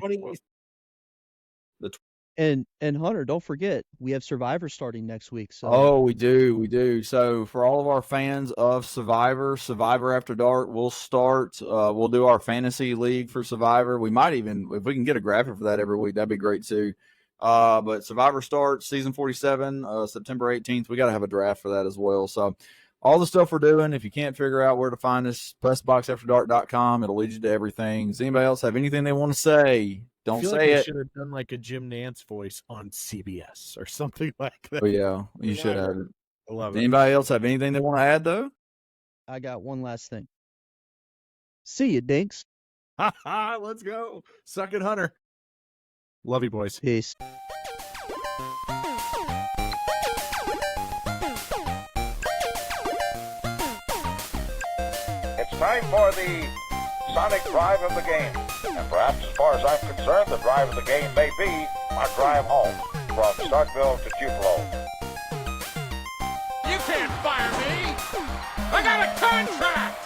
Speaker 7: And Hunter, don't forget, we have Survivor starting next week. So
Speaker 8: Oh, we do. So for all of our fans of Survivor After Dark, we'll start. We'll do our fantasy league for Survivor. We might even, if we can get a graphic for that every week, that'd be great too. But Survivor starts season 47, September 18th. We got to have a draft for that as well. So all the stuff we're doing, if you can't figure out where to find us, pressboxafterdark.com. It'll lead you to everything. Does anybody else have anything they want to say? Don't
Speaker 4: I feel
Speaker 8: say
Speaker 4: like I
Speaker 8: it.
Speaker 4: should have done like a Jim Nance voice on CBS or something like that.
Speaker 8: Oh, yeah, you should have it.
Speaker 4: I love it.
Speaker 8: Anybody else have anything they want to add, though?
Speaker 7: I got one last thing. See you, Dinks.
Speaker 4: Let's go. Suck it, Hunter. Love you, boys.
Speaker 7: Peace.
Speaker 6: It's time for the Sonic drive of the game. And perhaps as far as I'm concerned, the drive of the game may be our drive home from Starkville to Tupelo.
Speaker 3: You can't fire me! I got a contract!